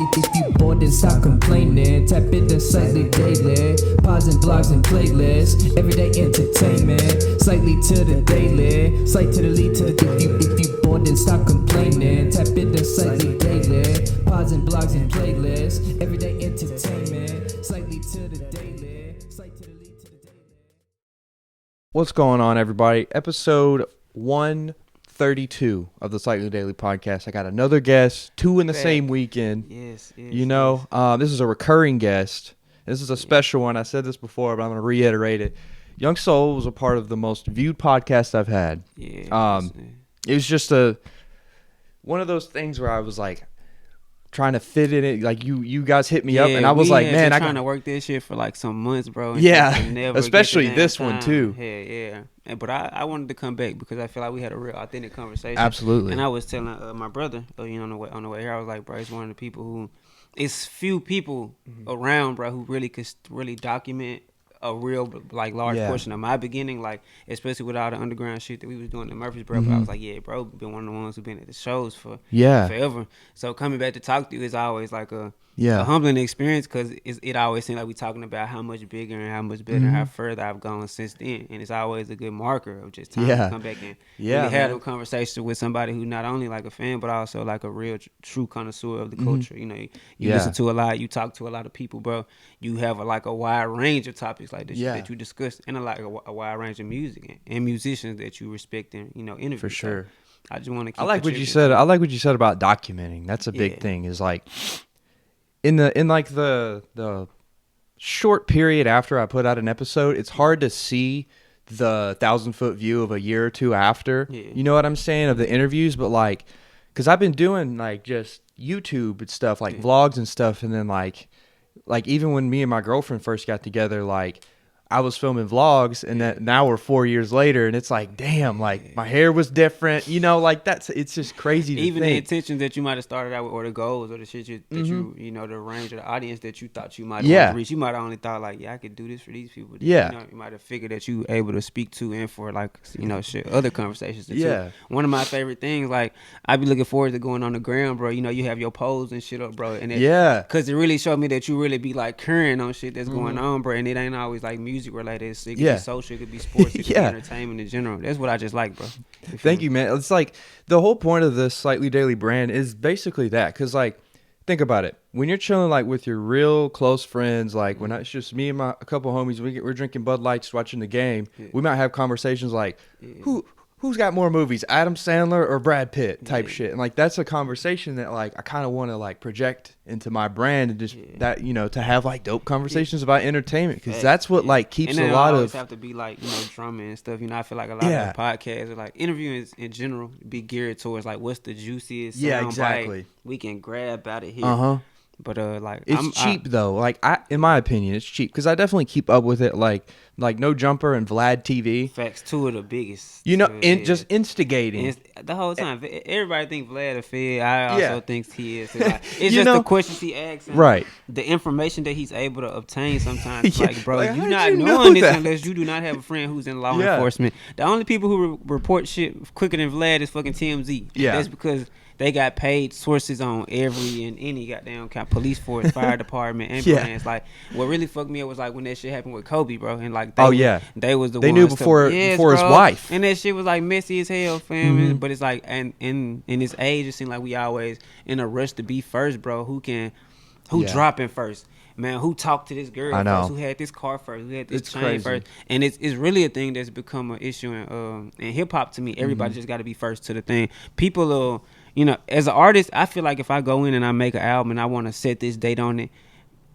If you bored, then stop complaining. Tap into Slightlee daily. Pods and blogs and playlists. Everyday entertainment. Slightly to the daily. Slight to the lead to the. If you bored, then stop complaining. Tap into Slightlee daily. Pods and blogs and playlists. Everyday entertainment. Slightly to the daily. Slight to the lead to the daily. What's going on, everybody? Episode 132 of the Slightly Daily Podcast. I got another guest, two in the same weekend. Yes. This is a recurring guest. This is a special one. I said this before, but I'm going to reiterate it. Young Soul was a part of the most viewed podcast I've had. It was just one of those things where I was like trying to fit in it. Like you guys hit me up, and I was like, man, trying to work this shit for like some months, bro. Especially this one too. Yeah. But I wanted to come back because I feel like we had a real authentic conversation. Absolutely. And I was telling my brother, on the way here, I was like, bro, it's one of the people who, it's few people around, bro, who really could really document a real like large portion of my beginning, like especially with all the underground shit that we was doing in Murfreesboro. But I was like, yeah, bro, been one of the ones who been at the shows for forever. So coming back to talk to you is always like a humbling experience, because it always seems like we talking about how much bigger and how much better and how further I've gone since then, and it's always a good marker of just time to come back and really have a conversation with somebody who not only like a fan but also like a real true connoisseur of the culture. You know, you listen to a lot, you talk to a lot of people, bro. You have a wide range of topics like this that you discuss, and a wide range of music and musicians that you respect and interview. For sure. So I just want to. I like what you said. I like what you said about documenting. That's a big thing. Is like in the short period after I put out an episode, it's hard to see the 1,000-foot view of a year or two after. You know what I'm saying, of the interviews, but like, because I've been doing like just YouTube and stuff, like vlogs and stuff, and then like even when me and my girlfriend first got together, like I was filming vlogs, and that now we're 4 years later, and it's like, damn, like my hair was different, like it's just crazy to even think. the intentions that you might have started out with, or the goals, or the shit you the range of the audience that you thought you might have reached. You might have only thought like, I could do this for these people. You might have figured that you able to speak to and for like shit, other conversations. One of my favorite things, like I be looking forward to going on the ground, bro. You have your polls and shit up, bro, and because it really showed me that you really be like current on shit that's going on, bro, and it ain't always like music related. It could be social, it could be sports, it could be entertainment in general. That's what I just like, bro. Thank you, man. It's like the whole point of this Slightly Daily brand is basically that, because like think about it, when you're chilling like with your real close friends, like when it's just me and a couple homies, we're drinking Bud Lights watching the game, we might have conversations like who's got more movies, Adam Sandler or Brad Pitt type shit. And like that's a conversation that like I kind of want to like project into my brand, and just that to have like dope conversations about entertainment, because that's what like keeps a lot of. Have to be like drama and stuff. I feel like a lot of podcasts or like interviewing in general be geared towards like what's the juiciest soundbite we can grab out of here. But like it's cheap though. Like in my opinion, it's cheap, because I definitely keep up with it. Like No Jumper and Vlad TV. Facts, two of the biggest. Just instigating the whole time. Everybody think Vlad a fed. I also think he is. Like, it's just the questions he asks, right? The information that he's able to obtain sometimes. Like, bro, you're not knowing this unless you do not have a friend who's in law enforcement. The only people who report shit quicker than Vlad is fucking TMZ. That's because they got paid sources on every and any goddamn police force, fire department, ambulance. Like, what really fucked me up was like when that shit happened with Kobe, bro, and like they was the they ones knew before his wife, and that shit was like messy as hell, fam. But it's like, and in this age, it seems like we always in a rush to be first, bro. Who dropping first? Man, who talked to this girl first? Who had this car first? Who had this chain first? And it's really a thing that's become an issue in hip hop to me. Everybody just got to be first to the thing. People as an artist, I feel like if I go in and I make an album and I want to set this date on it,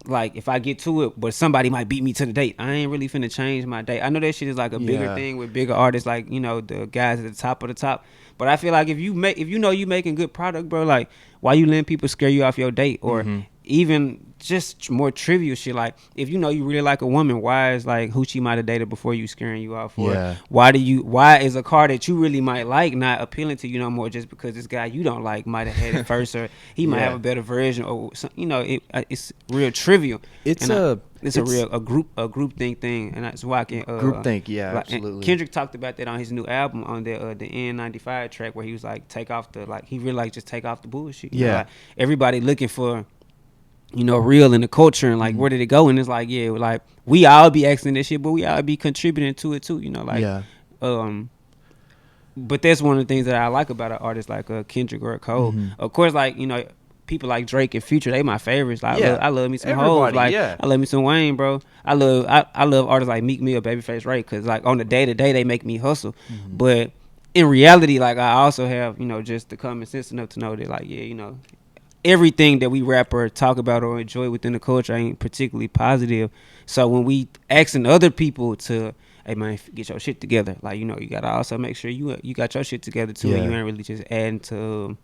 like if I get to it, but somebody might beat me to the date, I ain't really finna change my date. I know that shit is like a bigger thing with bigger artists, like the guys at the top of the top. But I feel like if you making good product, bro, like why you letting people scare you off your date, or even just more trivial shit, like if you really like a woman, why is like who she might have dated before you scaring you off for it? Why is a car that you really might like not appealing to you no more just because this guy you don't like might have had it first, or he might have a better version, or it's real trivial. It's a group think thing, and that's why I can group think. Absolutely. Kendrick talked about that on his new album on the N95 track, where he was like, take off the he really like just take off the bullshit. Like, everybody looking for you know, real in the culture and like where did it go? And it's like, yeah, like we all be asking this shit, but we all be contributing to it too, you know, like but that's one of the things that I like about an artist like Kendrick or Cole. Of course, like, you know, people like Drake and Future, they my favorites. Like I love me some hoes. Like I love me some Wayne, bro. I love artists like Meek Mill, Babyface Ray, because like on the day to day they make me hustle. But in reality, like I also have, you know, just the common sense enough to know that like, yeah, you know, everything that we rap or talk about or enjoy within the culture ain't particularly positive. So when we asking other people to, hey man, get your shit together, like, you know, you gotta also make sure you got your shit together too, and you ain't really just adding to,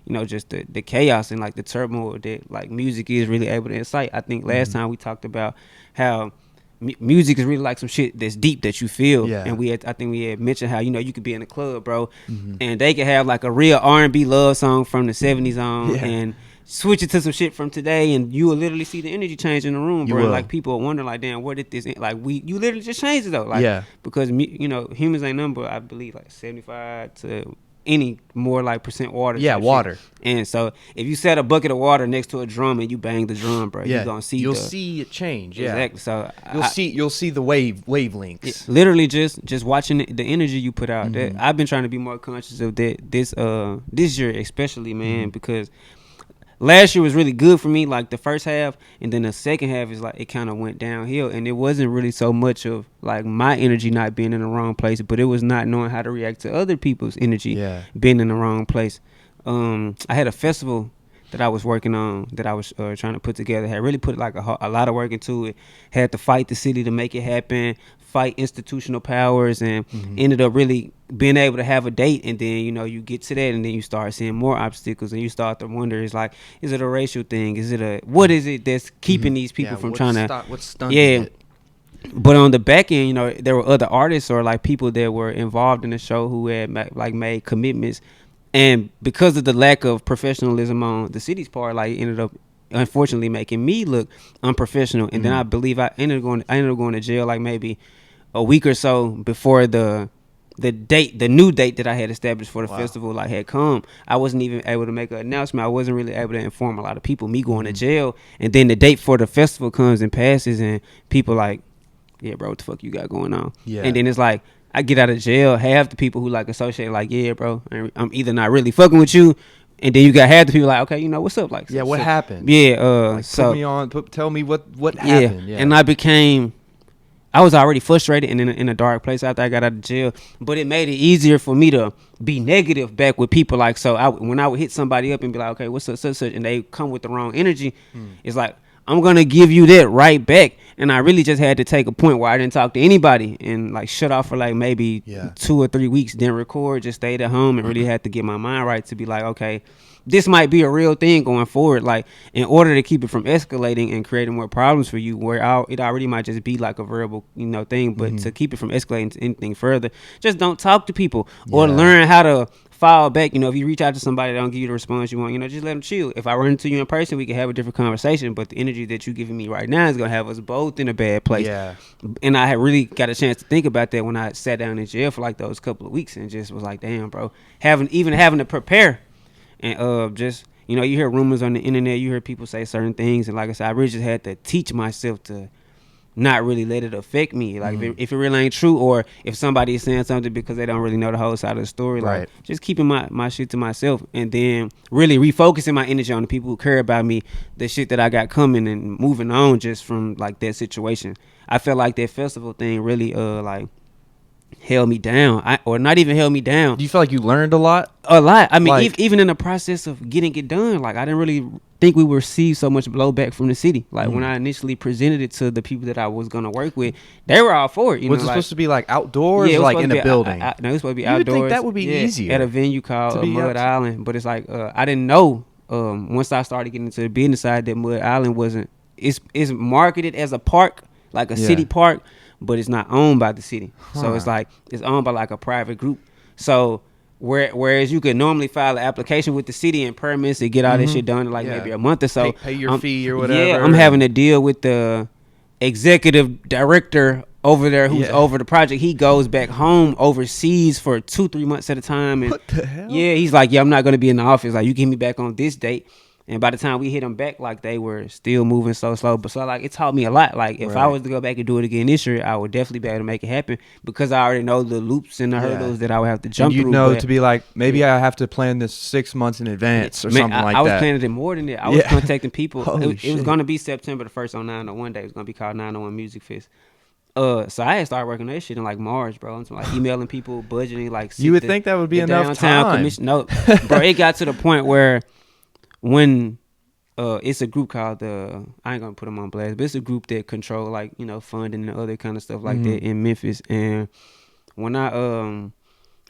you know, just the chaos and like the turmoil that like music is really able to incite. I think last time we talked about how music is really like some shit that's deep that you feel, and I think we had mentioned how, you know, you could be in a club, bro, and they could have like a real R&B love song from the 70s on, and switch it to some shit from today, and you will literally see the energy change in the room, bro. Like people will wonder, like, damn, where did this? Like you literally just changed it though, like because you know, humans ain't number, I believe like 75 to any more like percent water. Water. Shit. And so if you set a bucket of water next to a drum and you bang the drum, bro, you're gonna see see it change. Exactly. So you'll see the wavelengths. Literally just watching the energy you put out. That I've been trying to be more conscious of that this year especially, man, because last year was really good for me, like the first half, and then the second half is like it kind of went downhill, and it wasn't really so much of like my energy not being in the wrong place, but it was not knowing how to react to other people's energy being in the wrong place. I had a festival that I was working on, that I was trying to put together, had really put like a lot of work into it, had to fight the city to make it happen, fight institutional powers, and ended up really being able to have a date. And then, you know, you get to that and then you start seeing more obstacles, and you start to wonder, is like, is it a racial thing? Is it what is it that's keeping these people from trying to what's stunting it? But on the back end, you know, there were other artists or like people that were involved in the show who had like made commitments, and because of the lack of professionalism on the city's part, like, ended up unfortunately making me look unprofessional. And then I believe I ended up going to jail like maybe a week or so before the new date that I had established for the festival like had come. I wasn't even able to make an announcement. I wasn't really able to inform a lot of people me going to jail. And then the date for the festival comes and passes, and people like, yeah, bro, what the fuck you got going on? And then it's like, I get out of jail, half the people who like associate like, yeah, bro, I'm either not really fucking with you, and then you got half the people like, okay, you know, what's up? Like, what happened? Like, so put me on, tell me what happened. And I was already frustrated and in a dark place after I got out of jail, but it made it easier for me to be negative back with people. Like, so when I would hit somebody up and be like, okay, what's up, such, and they come with the wrong energy, it's like, I'm going to give you that right back. And I really just had to take a point where I didn't talk to anybody and like shut off for like maybe 2 or 3 weeks, didn't record, just stayed at home, and really had to get my mind right to be like, okay, this might be a real thing going forward. Like, in order to keep it from escalating and creating more problems for you, where it already might just be like a verbal, you know, thing, but to keep it from escalating to anything further, just don't talk to people or learn how to fall back. You know, if you reach out to somebody that don't give you the response you want, you know, just let them chill. If I run into you in person, we can have a different conversation, but the energy that you're giving me right now is going to have us both in a bad place. And I had really got a chance to think about that when I sat down in jail for like those couple of weeks, and just was like, damn, bro, having to prepare. And just, you know, you hear rumors on the internet, you hear people say certain things, and like I said, I really just had to teach myself to not really let it affect me. Like, if it really ain't true, or if somebody is saying something because they don't really know the whole side of the story, like, just keeping my shit to myself, and then really refocusing my energy on the people who care about me, the shit that I got coming, and moving on just from like that situation. I felt like that festival thing really like held me down, or not even held me down. Do you feel like you learned a lot? A lot. I mean, like, even in the process of getting it done, like, I didn't really think we would receive so much blowback from the city. Like, when I initially presented it to the people that I was going to work with, they were all for it. Was it supposed to be like outdoors, like in a building? No, it was supposed to be you outdoors. Would think that would be easier at a venue called Mud Island. But it's like, I didn't know. Once I started getting into the business side, that Mud Island wasn't. It's marketed as a park, like a city park, but it's not owned by the city. So it's like, it's owned by like a private group. So whereas you could normally file an application with the city and permits to get all this shit done in like maybe a month or so. Pay your fee or whatever. Yeah, I'm having to deal with the executive director over there who's over the project. He goes back home overseas for 2-3 months at a time. And what the hell? Yeah, he's like, I'm not going to be in the office. Like, you get me back on this date. And by the time we hit them back, like they were still moving so slow. But so like it taught me a lot. Like if I was to go back and do it again this year, I would definitely be able to make it happen because I already know the loops and the hurdles that I would have to jump through. You know, to be like, maybe I have to plan this 6 months in advance or something like that. I was planning it more than that. I was contacting people. It was going to be September the 1st on 901 Day. It was going to be called 901 Music Fest. So I had started working on that shit in like March, bro. I'm like emailing people, budgeting, like you would think that would be enough time. No, bro, it got to the point where when it's a group called I ain't gonna put them on blast, but it's a group that control like funding and other kind of stuff like that in Memphis. And when I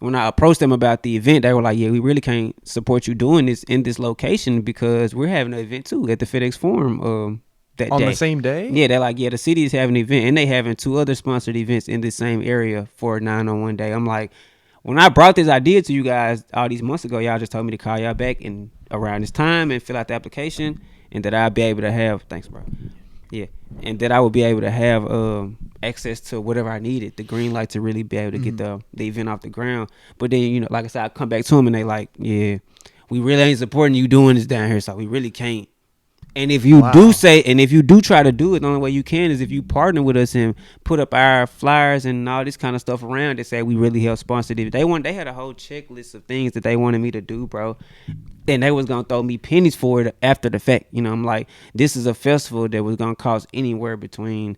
approached them about the event, they were like, "Yeah, we really can't support you doing this in this location because we're having an event too at the FedEx Forum that on day." The same day? Yeah, they're like, "Yeah, the city is having an event and they having 2 other sponsored events in the same area for 901 Day." I'm like, when I brought this idea to you guys all these months ago, y'all just told me to call y'all back and around this time and fill out the application, and that I'd be able to have thanks, bro. Yeah, and that I would be able to have access to whatever I needed, the green light to really be able to get the event off the ground. But then like I said, I come back to them and they like, "Yeah, we really ain't supporting you doing this down here, so we really can't." And if you do try to do it, the only way you can is if you partner with us and put up our flyers and all this kind of stuff around that say we really help sponsor it. They had a whole checklist of things that they wanted me to do, bro. And they was gonna throw me pennies for it after the fact. I'm like, this is a festival that was gonna cost anywhere between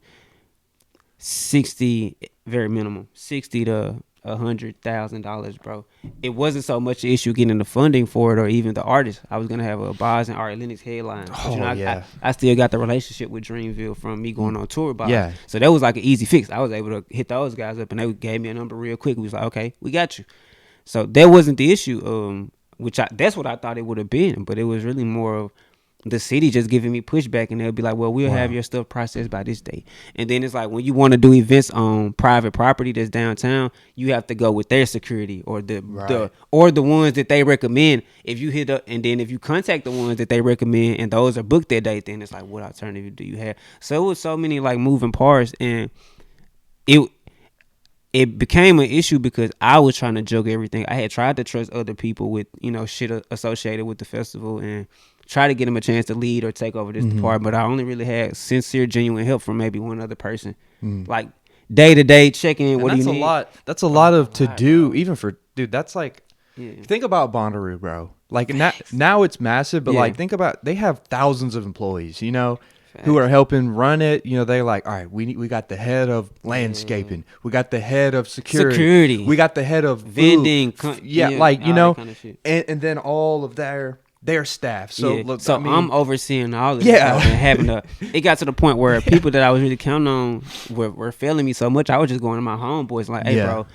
60, very minimum, $60 to $100,000, bro. It wasn't so much an issue getting the funding for it or even the artist. I was gonna have a Boz and Ari Lennox headline. But, I still got the relationship with Dreamville from me going on tour with Boz. Yeah. So that was like an easy fix. I was able to hit those guys up and they gave me a number real quick. We was like, okay, we got you. So that wasn't the issue. That's what I thought it would have been, but it was really more of the city just giving me pushback, and they'll be like, "Well, we'll have your stuff processed by this date." And then it's like when you want to do events on private property that's downtown, you have to go with their security or the ones that they recommend. If you hit up, and then if you contact the ones that they recommend, and those are booked that date, then it's like, what alternative do you have? So it was so many like moving parts, and it became an issue because I was trying to juggle everything. I had tried to trust other people with shit associated with the festival and try to get them a chance to lead or take over this department, but I only really had sincere, genuine help from maybe one other person. Like day to day checking in. What do you need? That's a lot of to do, even for dude. That's like, think about Bonnaroo, bro. Like now it's massive, but like think about, they have thousands of employees, who are helping run it. They're like, all right, we got the head of landscaping, we got the head of security, we got the head of vending, and then all of their staff. So look, I'm overseeing all of this, and having it got to the point where people that I was really counting on were failing me so much. I was just going to my homeboys like, "Hey, bro,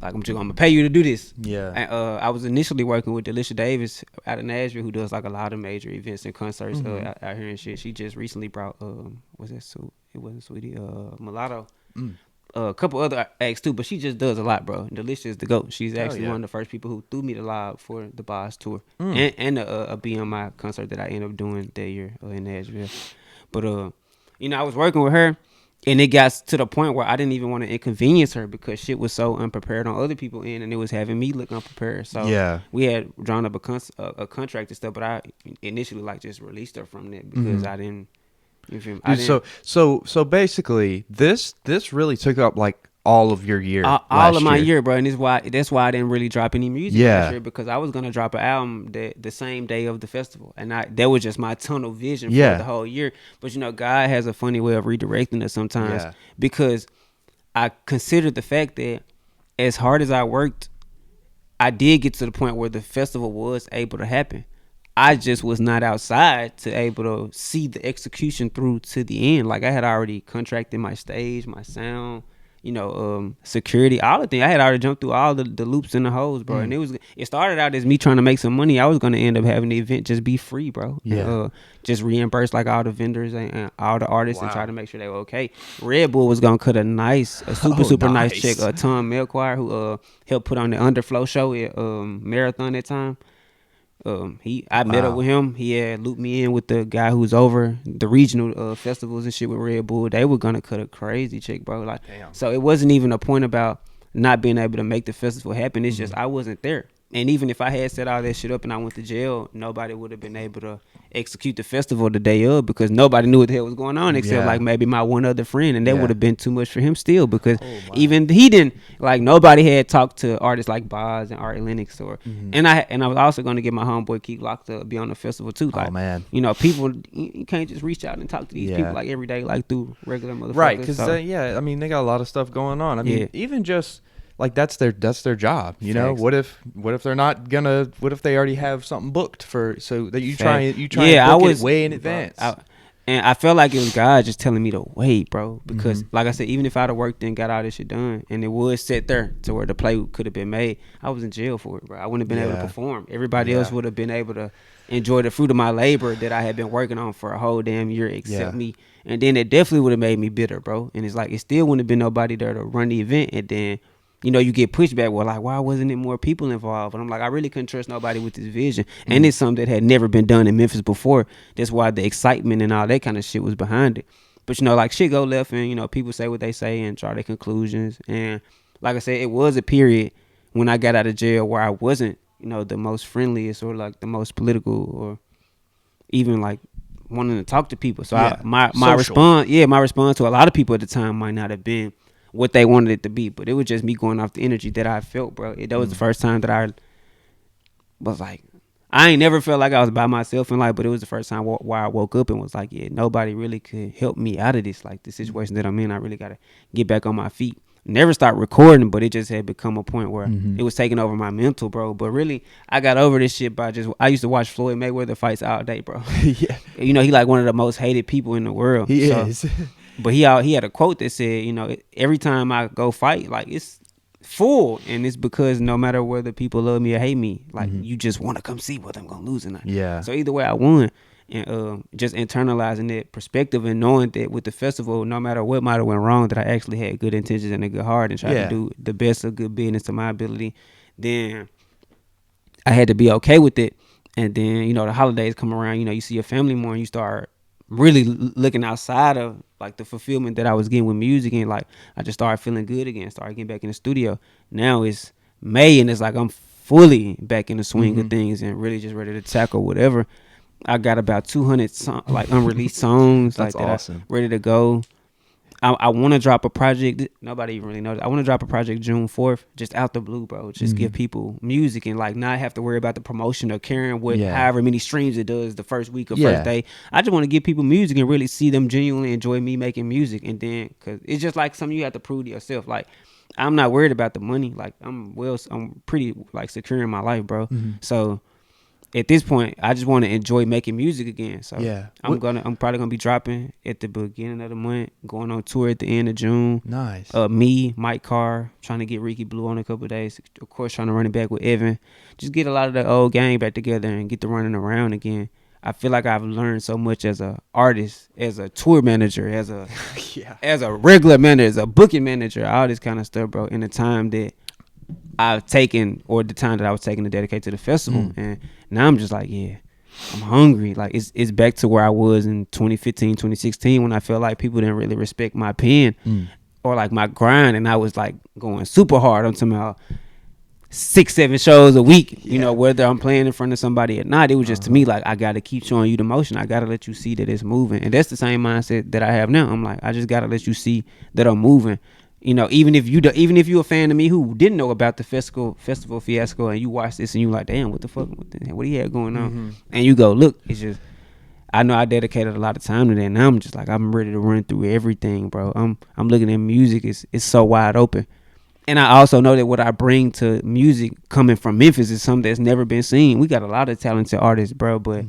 like I'm gonna pay you to do this." And I was initially working with Delisha Davis out of Nashville, who does like a lot of major events and concerts out here and shit. She just recently brought what's that? So it wasn't Sweetie, Mulatto. A couple other acts too, but she just does a lot, bro. Delisha is the GOAT. She's actually one of the first people who threw me the live for the Boz tour and a BMI concert that I ended up doing that year in Nashville. But I was working with her, and it got to the point where I didn't even want to inconvenience her because shit was so unprepared on other people's end, and it was having me look unprepared. So we had drawn up a contract and stuff, but I initially like just released her from that because I didn't. So basically, this really took up like all of your year, all of my year, bro, and that's why I didn't really drop any music last year, because I was gonna drop an album the same day of the festival, and that was just my tunnel vision for the whole year. But God has a funny way of redirecting us sometimes, because I considered the fact that as hard as I worked, I did get to the point where the festival was able to happen. I just was not outside to able to see the execution through to the end. Like I had already contracted my stage, my sound, security, all the things. I had already jumped through all the loops and the holes, bro. And it started out as me trying to make some money. I was gonna end up having the event just be free, bro. And, just reimburse like all the vendors and all the artists and try to make sure they were okay. Red Bull was gonna cut a super nice check. Tom Melchoir, who helped put on the Underflow show at Marathon that time. I met up with him. He had looped me in with the guy who's over the regional festivals and shit with Red Bull. They were gonna cut a crazy check, bro. Like, so it wasn't even a point about not being able to make the festival happen. It's just I wasn't there, And even if I had set all that shit up and I went to jail, nobody would have been able to execute the festival the day of because nobody knew what the hell was going on except like maybe my one other friend, and that would have been too much for him still because even he didn't like nobody had talked to artists like Boz and Ari Lennox or and I was also going to get my homeboy Keith Locked to be on the festival too. Like, you know, people you can't just reach out and talk to these people like every day like through regular motherfuckers. Right, because I mean they got a lot of stuff going on. I mean even just like that's their job, you know. What if they're not gonna? What if they already have something booked for so that you try and book it way in advance? And I felt like it was God just telling me to wait, bro. Because like I said, even if I'd have worked and got all this shit done, and it was set there to where the play could have been made, I was in jail for it, bro. I wouldn't have been able to perform. Everybody else would have been able to enjoy the fruit of my labor that I had been working on for a whole damn year, except me. And then it definitely would have made me bitter, bro. And it's like it still wouldn't have been nobody there to run the event, and then. You know, you get pushback. Well, like, why wasn't it more people involved? And I'm like, I really couldn't trust nobody with this vision. And it's something that had never been done in Memphis before. That's why the excitement and all that kind of shit was behind it. But, you know, like, shit go left and, you know, people say what they say and draw their conclusions. And like I said, it was a period when I got out of jail where I wasn't, you know, the most friendliest or, like, the most political or even, like, wanting to talk to people. So my response to a lot of people at the time might not have been what they wanted it to be, but it was just me going off the energy that I felt, bro. That was the first time that I was like, I ain't never felt like I was by myself in life, but it was the first time where I woke up and was like, yeah, nobody really could help me out of this, like the situation that I'm in. I really gotta get back on my feet. Never start recording, but it just had become a point where it was taking over my mental, bro. But really, I got over this shit by I used to watch Floyd Mayweather fights all day, bro. You know, he like one of the most hated people in the world. He is. But he had a quote that said, you know, every time I go fight, like it's full, and it's because no matter whether people love me or hate me, like you just want to come see whether I'm gonna lose or not. Yeah. So either way, I won, and just internalizing that perspective and knowing that with the festival, no matter what might have went wrong, that I actually had good intentions and a good heart and tried to do the best of good business to my ability. Then I had to be okay with it, and then you know the holidays come around, you know you see your family more, and you start really looking outside of like the fulfillment that I was getting with music, and like I just started feeling good again, started getting back in the studio. Now it's May and it's like I'm fully back in the swing of things and really just ready to tackle whatever. I got about 200 like unreleased songs. That's like awesome. Ready to go. I want to drop a project. Nobody even really knows. I want to drop a project June 4th, just out the blue, bro. Just give people music and like not have to worry about the promotion or caring what however many streams it does the first week or first day. I just want to give people music and really see them genuinely enjoy me making music. And then, cause it's just like something you have to prove to yourself. Like I'm not worried about the money. Like I'm pretty like secure in my life, bro. So at this point, I just want to enjoy making music again. So I'm probably gonna be dropping at the beginning of the month, going on tour at the end of June. Nice. Me, Mike Carr, trying to get Ricky Blue on a couple of days. Of course, trying to run it back with Evan. Just get a lot of the old gang back together and get to running around again. I feel like I've learned so much as an artist, as a tour manager, as a as a regular manager, as a booking manager, all this kind of stuff, bro. In the time that I've taken, or the time that I was taking to dedicate to the festival, and now I'm just like, I'm hungry. Like it's back to where I was in 2015, 2016 when I felt like people didn't really respect my pen or like my grind, and I was like going super hard. I'm talking about 6-7 shows a week, you know, whether I'm playing in front of somebody or not. It was just to me like I gotta keep showing you the motion. I gotta let you see that it's moving, and that's the same mindset that I have now. I'm like, I just gotta let you see that I'm moving. You know, even if you're a fan of me who didn't know about the festival fiasco, and you watch this and you like, damn, what the fuck, what he had going on, and you go, look, it's just, I know I dedicated a lot of time to that. Now I'm just like, I'm ready to run through everything, bro. I'm looking at music, it's so wide open, and I also know that what I bring to music coming from Memphis is something that's never been seen. We got a lot of talented artists, bro, but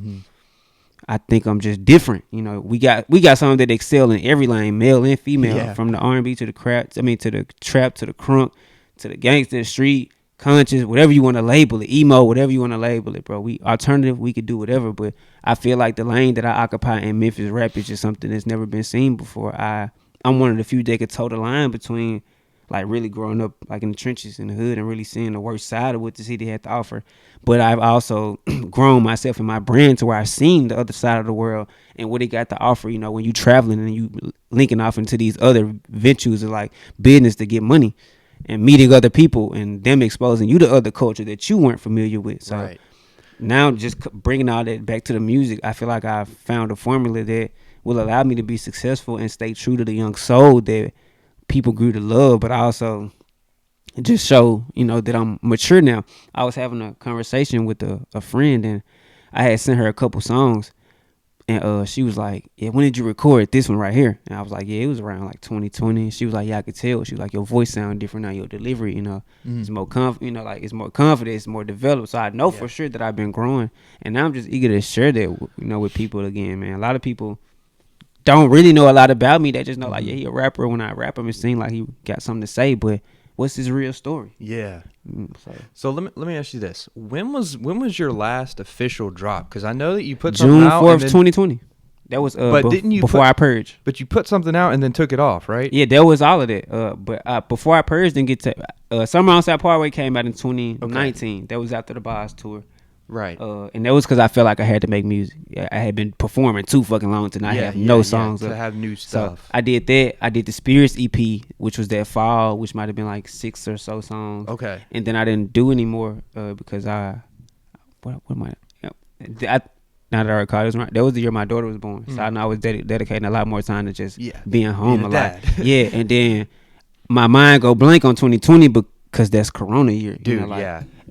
I think I'm just different. You know, we got some that excel in every lane, male and female, from the R&B to the crap, to the trap, to the crunk, to the gangster, street, conscious, whatever you want to label it, emo, whatever you want to label it, bro. We alternative, we could do whatever, but I feel like the lane that I occupy in Memphis rap is just something that's never been seen before. I'm one of the few that could toe the line between like really growing up like in the trenches in the hood and really seeing the worst side of what the city had to offer. But I've also grown myself and my brand to where I've seen the other side of the world and what it got to offer, you know, when you traveling and you linking off into these other ventures of like business to get money. and meeting other people and them exposing you to other culture that you weren't familiar with. So now just bringing all that back to the music, I feel like I found a formula that will allow me to be successful and stay true to the young soul that people grew to love, but also just show, that I'm mature now. I was having a conversation with a friend, and I had sent her a couple songs, and she was like, yeah, when did you record this one right here? And I was like, yeah, it was around like 2020. She was like, yeah, I could tell. She was like, your voice sound different now, your delivery, it's more it's more confident, it's more developed. So I know for sure that I've been growing, and now I'm just eager to share that, with people again, man. A lot of people don't really know a lot about me. They just know like, yeah, he a rapper. When I rap him, it seems like he got something to say, but what's his real story? Yeah. So let me ask you this: when was your last official drop? Because I know that you put something out June 4th, 2020. That was but didn't you before I purged? But you put something out and then took it off, right? Yeah, that was all of that. But before I purged, didn't get to Summer Outside Parkway came out in 2019. Okay. That was after the Boss tour. Right. And that was because I felt like I had to make music. I had been performing too fucking long to not have no songs to have new stuff. So I did that. I did the Spirits EP, which was that fall, which might have been like 6 or so songs. Okay. And then I didn't do anymore because now that I recall, that was the year my daughter was born. So I know I was dedicating a lot more time to just being home a lot. Yeah, and then my mind go blank on 2020 because that's Corona year. Dude,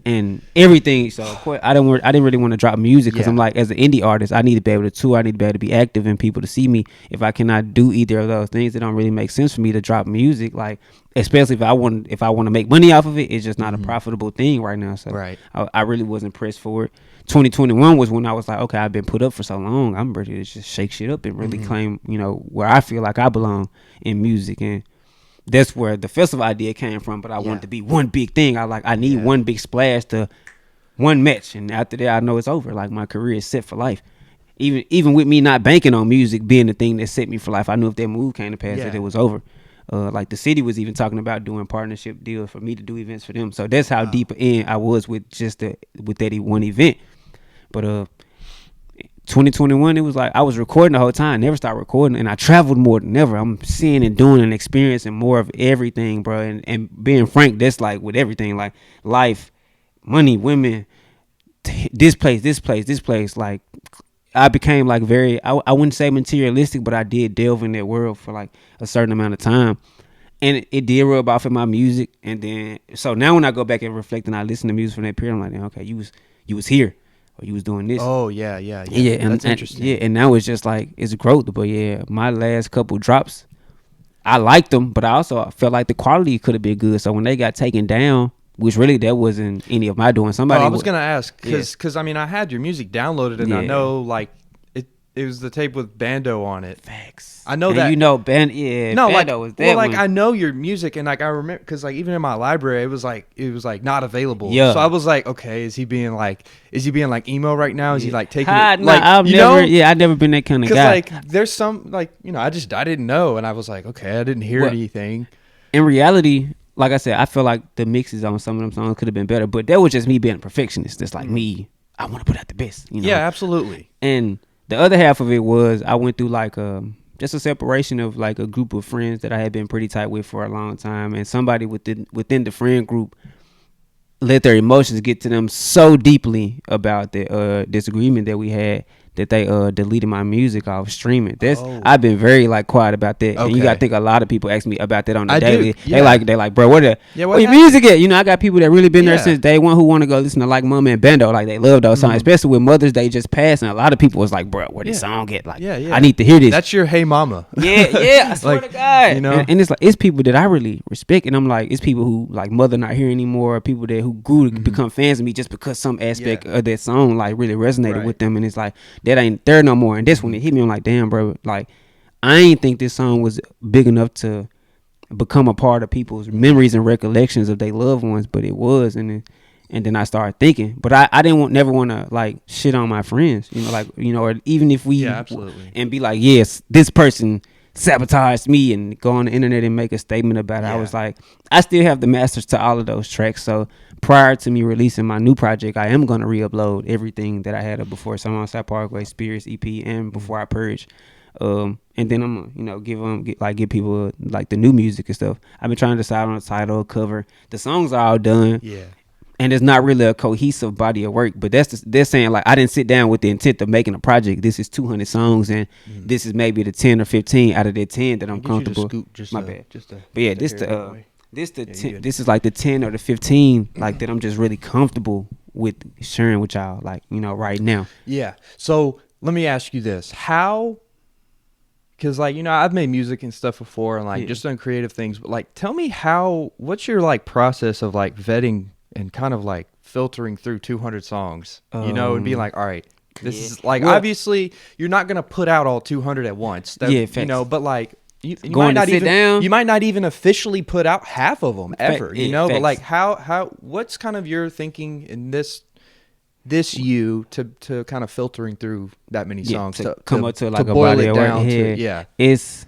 and everything. So of course, I didn't really want to drop music because I'm like, as an indie artist, I need to be able to tour. I need to be able to be active and people to see me. If I cannot do either of those things, it don't really make sense for me to drop music. Like, especially if I want to make money off of it, it's just not a profitable thing right now. So I really wasn't pressed for it. 2021 was when I was like, okay, I've been put up for so long. I'm ready to just shake shit up and really claim, where I feel like I belong in music. And that's where the festival idea came from. But I wanted to be one big thing. I need one big splash to one match. And after that, I know it's over. Like, my career is set for life. Even with me not banking on music being the thing that set me for life, I knew if that move came to pass that it was over. Like the city was even talking about doing partnership deals for me to do events for them. So that's how deep in I was with with that one event. But 2021, it was like I was recording the whole time, never stopped recording, and I traveled more than ever. I'm seeing and doing and experiencing more of everything, bro. And being frank, that's like with everything, like life, money, women, this place. Like, I became like very, I wouldn't say materialistic, but I did delve in that world for like a certain amount of time. And it did rub off in my music. And then, so now when I go back and reflect and I listen to music from that period, I'm like, okay, you was here. Or you was doing this. Oh, yeah. And that's interesting. And now it's just like, it's growth. But yeah, my last couple drops, I liked them, but I also felt like the quality could have been good. So when they got taken down, which really that wasn't any of my doing. I was going to ask, because I mean, I had your music downloaded, and I know, like, it was the tape with Bando on it. Facts. I know and that. No, Bando was that one. I know your music, and like I remember, because like even in my library, it was like not available. Yeah. So I was like, okay, is he being like emo right now? Is he like taking it? Like, I've never been that kind of guy. Because like there's some like I didn't know, and I was like, okay, I didn't hear anything. In reality, like I said, I feel like the mixes on some of them songs could have been better, but that was just me being a perfectionist. That's like me. I want to put out the best. Yeah, absolutely. And the other half of it was I went through like just a separation of like a group of friends that I had been pretty tight with for a long time, and somebody within the friend group let their emotions get to them so deeply about the disagreement that we had that they deleted my music off streaming. I've been very like quiet about that. Okay. And you gotta think a lot of people ask me about that on the daily. They like, bro, where your music at? I got people that really been there since day one who want to go listen to like Mama and Bando. Like, they love those songs, especially with Mother's Day just passed, and a lot of people was like, bro, where this song get? Like, I need to hear this. That's your Hey Mama. I swear to God. And it's like, it's people that I really respect, and I'm like, it's people who like Mother not here anymore, people that who grew to become fans of me just because some aspect of that song like really resonated with them, and it's like, that ain't there no more. And this one, it hit me, I'm like, damn, bro, like, I ain't think this song was big enough to become a part of people's memories and recollections of their loved ones, but it was. And then I started thinking, but I didn't never want to like shit on my friends, or even if we and be like, yes, this person sabotaged me, and go on the internet and make a statement about it. I was like, I still have the masters to all of those tracks, so prior to me releasing my new project, I am going to re-upload everything that I had up before Summer Outside Parkway, Spirits EP, and Before I Purge. And then I'm gonna, give people like the new music and stuff. I've been trying to decide on a title, cover. The songs are all done. Yeah. And it's not really a cohesive body of work, but they're saying like I didn't sit down with the intent of making a project. This is 200 songs, and this is maybe the 10 or 15 out of the 10 that I'm comfortable. My bad. But yeah, this is like the 10 or the 15 like that I'm just really comfortable with sharing with y'all, like right now. Yeah. So let me ask you this: how? Because like I've made music and stuff before, and like just done creative things. But like, tell me what's your like process of like vetting and kind of like filtering through 200 songs, and being like, all right, this is like, obviously you're not going to put out all 200 at once. But like you might not even officially put out half of them ever, but like what's kind of your thinking in this to kind of filtering through that many songs to come up to like a boil body it of down work. It's,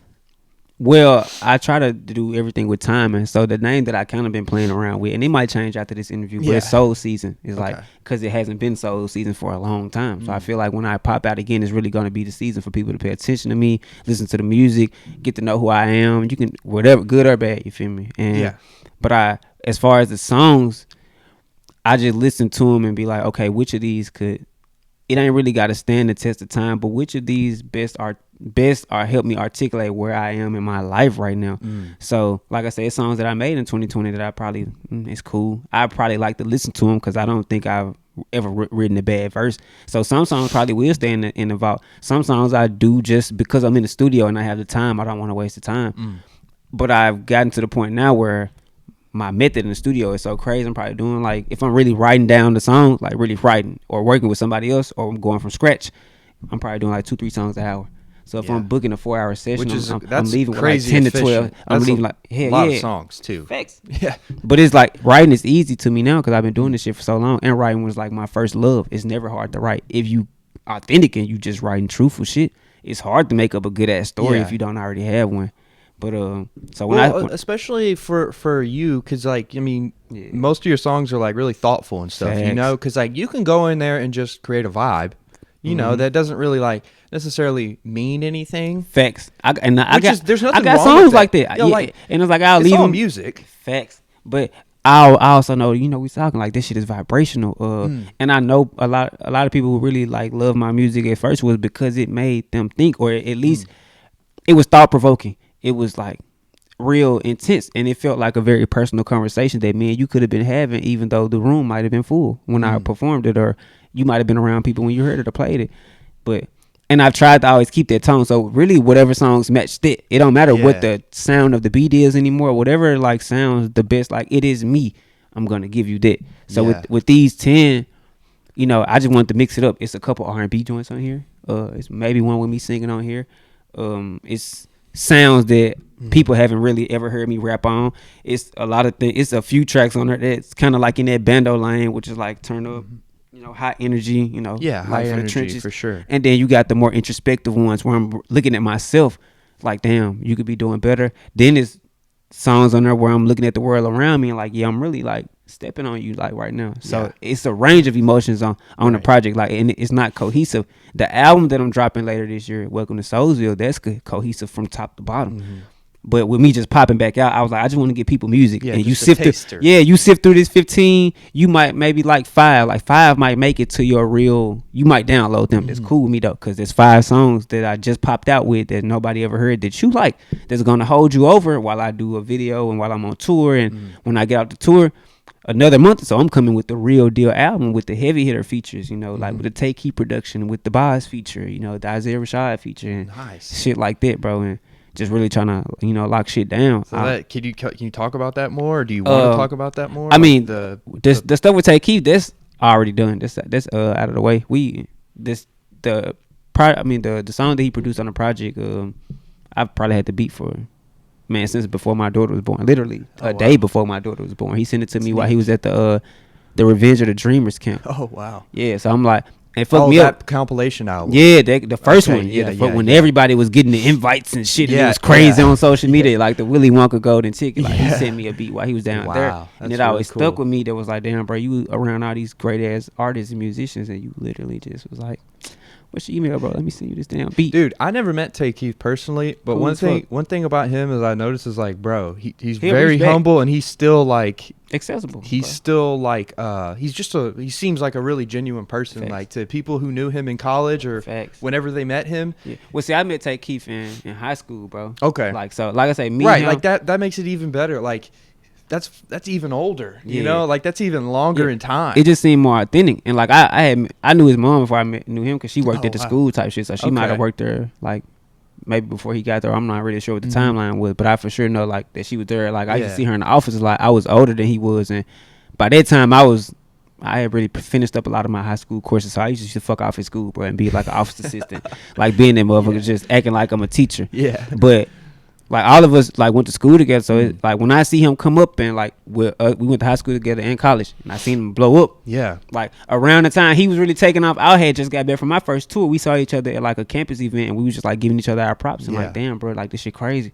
well, I try to do everything with timing. So the name that I kind of been playing around with, and it might change after this interview, but it's Soul Season. It's like, because it hasn't been Soul Season for a long time. So I feel like when I pop out again, it's really going to be the season for people to pay attention to me, listen to the music, get to know who I am. You can, whatever, good or bad, you feel me? And but as far as the songs, I just listen to them and be like, okay, which of these it ain't really got to stand the test of time, but which of these best are help me articulate where I am in my life right now. So like I said, songs that I made in 2020 that I probably it's cool. I probably like to listen to them because I don't think I've ever written a bad verse. So some songs probably will stay in the vault. Some songs I do just because I'm in the studio and I have the time. I don't want to waste the time. But I've gotten to the point now where my method in the studio is so crazy. I'm probably doing like, if I'm really writing down the song, like really writing or working with somebody else, or I'm going from scratch, I'm probably doing like 2-3 songs an hour. So if I'm booking a 4-hour session, I'm leaving with like 10 to 12. I'm leaving like a lot of songs too. Facts. Yeah. But it's like writing is easy to me now because I've been doing this shit for so long, and writing was like my first love. It's never hard to write if you authentic and you just writing truthful shit. It's hard to make up a good ass story if you don't already have one. But so especially for you, because like most of your songs are like really thoughtful and stuff. Facts. Because like you can go in there and just create a vibe, that doesn't really like necessarily mean anything. Facts. There's nothing. I got wrong songs with like that. And it's like I'll leave all music. Facts. But I also know we talking like this shit is vibrational. And I know a lot of people who really like love my music at first was because it made them think, or at least it was thought provoking. It was like real intense, and it felt like a very personal conversation that me and you could have been having, even though the room might have been full when I performed it, or you might have been around people when you heard it or played it. And I've tried to always keep that tone. So really, whatever songs matched it. It don't matter what the sound of the beat is anymore. Whatever like sounds the best, like it is me, I'm gonna give you that. So with these 10, I just wanted to mix it up. It's a couple R&B joints on here. It's maybe one with me singing on here. It's sounds that people haven't really ever heard me rap on. It's a lot of things. It's a few tracks on there that's kind of like in that bando lane, which is like turn up, high energy, high energy for sure. And then you got the more introspective ones where I'm looking at myself like, damn, you could be doing better. Then there's songs on there where I'm looking at the world around me and like, yeah, I'm really like stepping on you like right now. So it's a range of emotions on the project, like, and it's not cohesive. The album that I'm dropping later this year, Welcome to Soulsville, that's cohesive from top to bottom. But with me just popping back out, I was like, I just want to give people music. And you sift through, you sift through this 15, you might maybe like 5. Like 5 might make it to your real, you might download them. That's cool with me though, because there's 5 songs that I just popped out with that nobody ever heard that you like, that's going to hold you over while I do a video and while I'm on tour. And when I get out the tour, another month or so, I'm coming with the real deal album with the heavy hitter features, like with the Take Key production, with the Boz feature, the Isaiah Rashad feature, and shit like that, bro. And just really trying to, lock shit down. So can you talk about that more, or do you want to talk about that more? I mean, the stuff with Take Key, that's already done. That's out of the way. The song that he produced on the project, I've probably had the beat for, since before my daughter was born. Literally a day before my daughter was born. He sent it to me while he was at the Revenge of the Dreamers camp. Oh wow. Yeah, so I'm like, it fucked me up. Compilation album. Yeah, the first one. When everybody was getting the invites and shit, and it was crazy on social media, like the Willy Wonka golden ticket. Like he sent me a beat while he was down there, and it always stuck with me. That was like, damn, bro, you around all these great ass artists and musicians, and you literally just was like, What's your email, bro? Let me send you this damn beat. Dude, I never met Tay Keith personally, but Cool one thing about him is I noticed is like, bro, he's He very respect. humble, and he's still like Accessible. he's bro. still like he seems like a really genuine person. Facts. Like to people who knew him in college or Facts. whenever they met him. Yeah. Well, see, I met Tay Keith in high school, bro. Okay. Like I say, me Right, and him, like that makes it even better. Like that's even older, you Yeah. know, like that's even longer Yeah. in time. It just seemed more authentic, and like I knew his mom before knew him because she worked Oh, at the wow. school type shit, so she might have Okay. worked there like maybe before he got there. I'm not really sure what the Mm-hmm. timeline was, but I for sure know like that she was there. Like I used Yeah. to see her in the office. Like I was older than he was, and by that time I had really finished up a lot of my high school courses, so I used to fuck off at school, bro, and be like an office assistant, like being that motherfucker, just acting like I'm a teacher. Yeah. But like all of us like went to school together, so it's like when I see him come up and like we went to high school together and college, and I seen him blow up. Yeah. Like around the time he was really taking off, I had just got back from my first tour. We saw each other at like a campus event, and we was just like giving each other our props. And Yeah. like, damn, bro, like this shit crazy.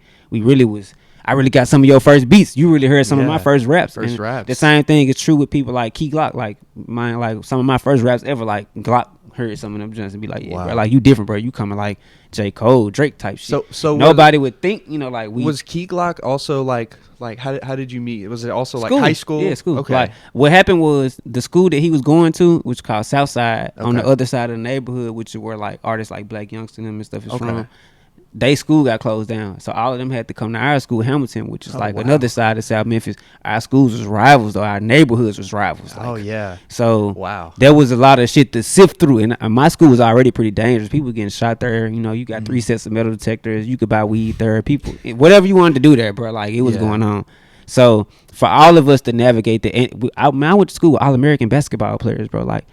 I really got some of your first beats. You really heard some of my first raps. First And raps. the same thing is true with people like Key Glock. Like mine, like some of my first raps ever. Like Glock heard some of them joints and be like, yeah, Wow. bro, like you different, bro. You coming like J. Cole, Drake type shit. So nobody would think, you know, like we was Key Glock also like how did you meet? Was it also like school. high school? Yeah, school. Okay. Like what happened was the school that he was going to, which is called Southside, on the Okay. other side of the neighborhood, which is where like artists like Black Youngster and stuff is Okay. from. They school got closed down, so all of them had to come to our school, Hamilton, which is like wow. another side of South Memphis. Our schools was rivals, though. Our neighborhoods was rivals. Like, Oh yeah. so Wow. there was a lot of shit to sift through, and my school was already pretty dangerous. People getting shot there. You know, you got 3 sets of metal detectors. You could buy weed there. People, whatever you wanted to do there, bro. Like it was Yeah. going on. So for all of us to navigate I went to school with all American basketball players, bro. Like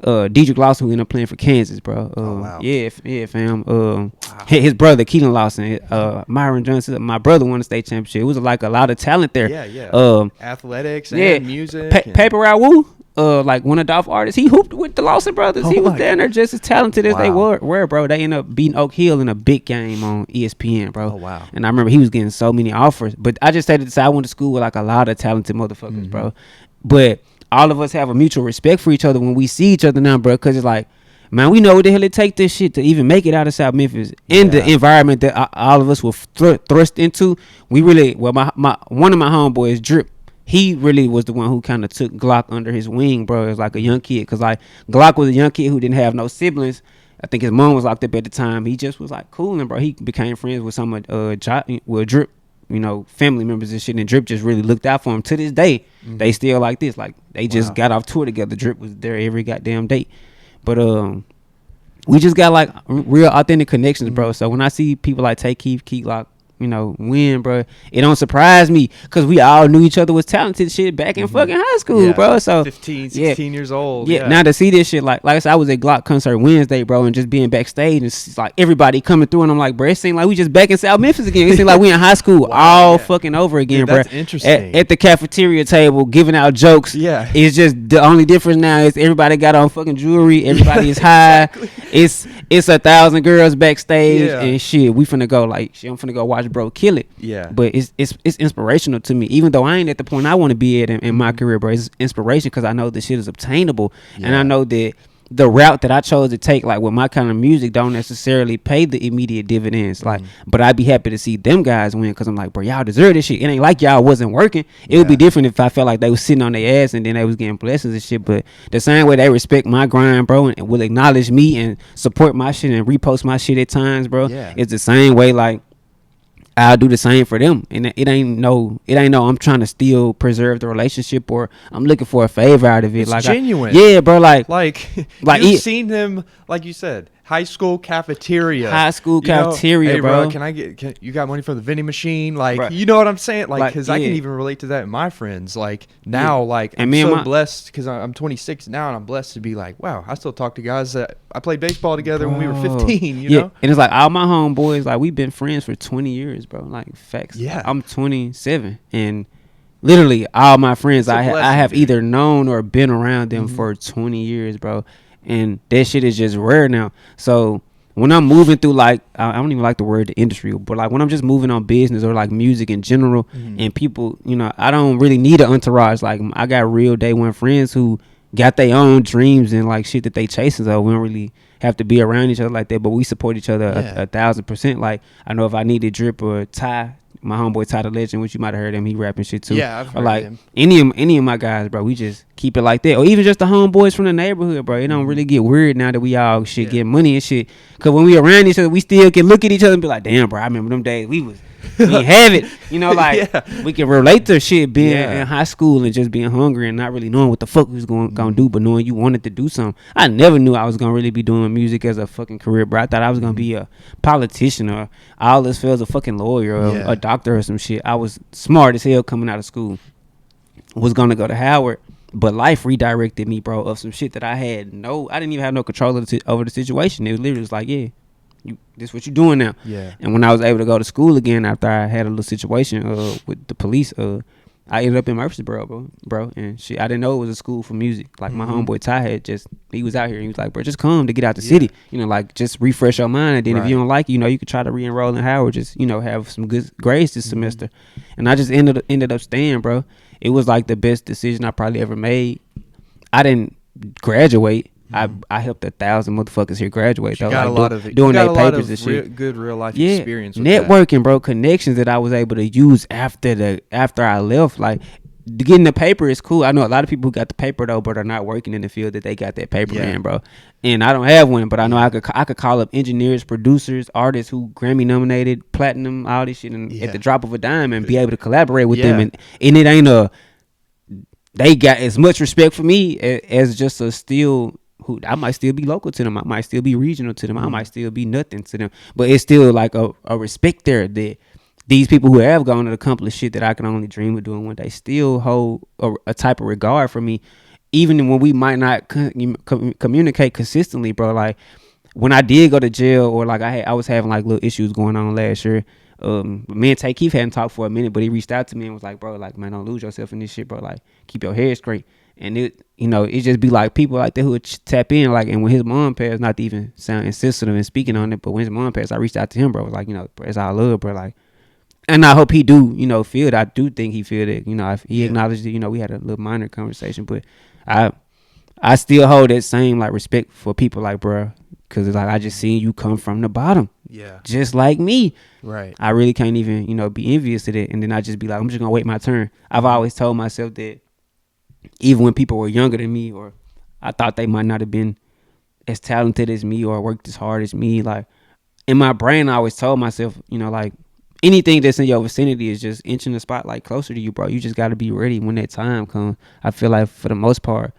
Deidre Lawson, who ended up playing for Kansas, bro. wow. Yeah, fam. His brother Keelan Lawson, Myron Johnson. My brother won the state championship. It was like a lot of talent there. Yeah. Athletics and music. and- Paper Route Woo. Like one of Dolph artists, he hooped with the Lawson brothers. Oh He was my down there just as talented as they Wow. were, bro. They ended up beating Oak Hill in a big game on ESPN, bro. Oh, wow. And I remember he was getting so many offers. But I just stated this, I went to school with like a lot of talented motherfuckers, bro. But all of us have a mutual respect for each other when we see each other now, bro. Because it's like, man, we know what the hell it take this shit to even make it out of South Memphis in the environment that all of us were thrust into. We really, well, my one of my homeboys, Drip, he really was the one who kind of took Glock under his wing, bro. It was like a young kid, because like Glock was a young kid who didn't have no siblings. I think his mom was locked up at the time. He just was like cooling, bro. He became friends with some of Drip, you know, family members and shit. And Drip just really looked out for him. To this day, they still like this. Like they just got off tour together. Drip was there every goddamn day. But we just got like real authentic connections, bro. So when I see people like Tay Keith, Key Glock, you know, win, bro, it don't surprise me, because we all knew each other was talented shit back in fucking high school, Yeah. bro. So 15, 16 years old. yeah, now to see this shit, like I said, I was at Glock concert Wednesday, bro, and just being backstage, and it's like everybody coming through, and I'm like, bro, it seemed like we just back in South Memphis again. It seemed like we in high school all fucking over again, Dude, bro. that's interesting. At the cafeteria table, giving out jokes. Yeah. It's just the only difference now is everybody got on fucking jewelry. Everybody is high. It's 1,000 girls backstage and shit. We finna go I'm finna go watch bro kill it. Yeah. But it's inspirational to me, even though I ain't at the point I want to be at in my career, bro. It's inspiration because I know this shit is obtainable, and I know that the route that I chose to take, like with my kind of music, don't necessarily pay the immediate dividends. Like, but I'd be happy to see them guys win, because I'm like, bro, y'all deserve this shit. It ain't like y'all wasn't working. It would be different if I felt like they was sitting on their ass and then they was getting blessings and shit. But the same way they respect my grind, bro, and will acknowledge me and support my shit and repost my shit at times, bro. Yeah. It's the same way, like, I'll do the same for them, and it ain't no I'm trying to still preserve the relationship, or I'm looking for a favor out of it. It's like genuine. yeah, bro. Like you've seen him, like you said, high school cafeteria. Hey, bro. You got money for the vending machine? Like, Bro. you know what I'm saying? Like, because I can yeah. even relate to that in my friends. Like now, like And I'm me and so my- blessed because I'm 26 now, and I'm blessed to be like, wow, I still talk to guys that I played baseball together when we were 15. You know? And it's like all my homeboys, like we've been friends for 20 years, bro. Like facts. Yeah. I'm 27, and literally all my friends It's a I blessing, have dude. either known or been around them for 20 years, bro. And that shit is just rare now. So when I'm moving through, like, I don't even like the word the industry, but like when I'm just moving on business or like music in general, and people, you know, I don't really need an entourage. Like I got real day one friends who got their own dreams and like shit that they chasing. So we don't really have to be around each other like that, but we support each other 1,000%. Like, I know if I needed Drip or Ty, my homeboy Ty the Legend, which you might have heard him, he rapping shit too. Yeah, I've heard like him. Any of my guys, bro, we just keep it like that. Or even just the homeboys from the neighborhood, bro. It don't really get weird now that we all get money and shit. Cause when we around each other, we still can look at each other and be like, damn, bro, I remember them days we didn't have it. You know, like we can relate to shit being in high school and just being hungry and not really knowing what the fuck we was gonna do, but knowing you wanted to do something. I never knew I was gonna really be doing music as a fucking career, bro. I thought I was gonna be a politician or all this feels a fucking lawyer or a doctor or some shit. I was smart as hell coming out of school. Was gonna go to Howard, but life redirected me, bro, of some shit that I didn't even have no control over the situation. It was literally just like, this what you doing now. Yeah. And when I was able to go to school again after I had a little situation with the police, I ended up in Murfreesboro, bro. And shit, I didn't know it was a school for music. Like my homeboy Ty he was out here and he was like, bro, just come to get out the city. You know, like just refresh your mind. And then if you don't like it, you know, you could try to re-enroll in Howard, just, you know, have some good grades this semester. And I just ended up staying, bro. It was like the best decision I probably ever made. I didn't graduate. I helped 1,000 motherfuckers here graduate. You got a lot of doing their papers and shit. Good real life experience. With Networking, that. bro. Connections that I was able to use after I left. Like getting the paper is cool. I know a lot of people who got the paper though, but are not working in the field that they got that paper in, bro. And I don't have one, but I know I could call up engineers, producers, artists who Grammy nominated, platinum, all this shit, and at the drop of a dime, and be able to collaborate with them. And it ain't they got as much respect for me as just a still. Who I might still be local to them, I might still be regional to them, I might still be nothing to them, but it's still like a respect there that these people who have gone and accomplished shit that I can only dream of doing one day still hold a type of regard for me, even when we might not communicate consistently, bro. Like when I did go to jail, or like I was having like little issues going on last year. Me and Tay Keith hadn't talked for a minute, but he reached out to me and was like, bro, like, man, don't lose yourself in this shit, bro. Like, keep your head straight. And it, you know, it just be like people like that who would tap in, like, and when his mom passed, not to even sound insensitive and speaking on it, but when his mom passed, I reached out to him, bro. I was like, you know, bro, it's all love, bro. Like, and I hope he do, you know, feel it. I do think he feel it. You know, he acknowledged it. You know, we had a little minor conversation, but I still hold that same like respect for people like, bro, because it's like I just seen you come from the bottom, just like me. Right. I really can't even, you know, be envious of that. And then I just be like, I'm just gonna wait my turn. I've always told myself that even when people were younger than me, or I thought they might not have been as talented as me or worked as hard as me, like in my brain, I always told myself, you know, like anything that's in your vicinity is just inching the spotlight closer to you, bro. You just got to be ready when that time comes. I feel like for the most part,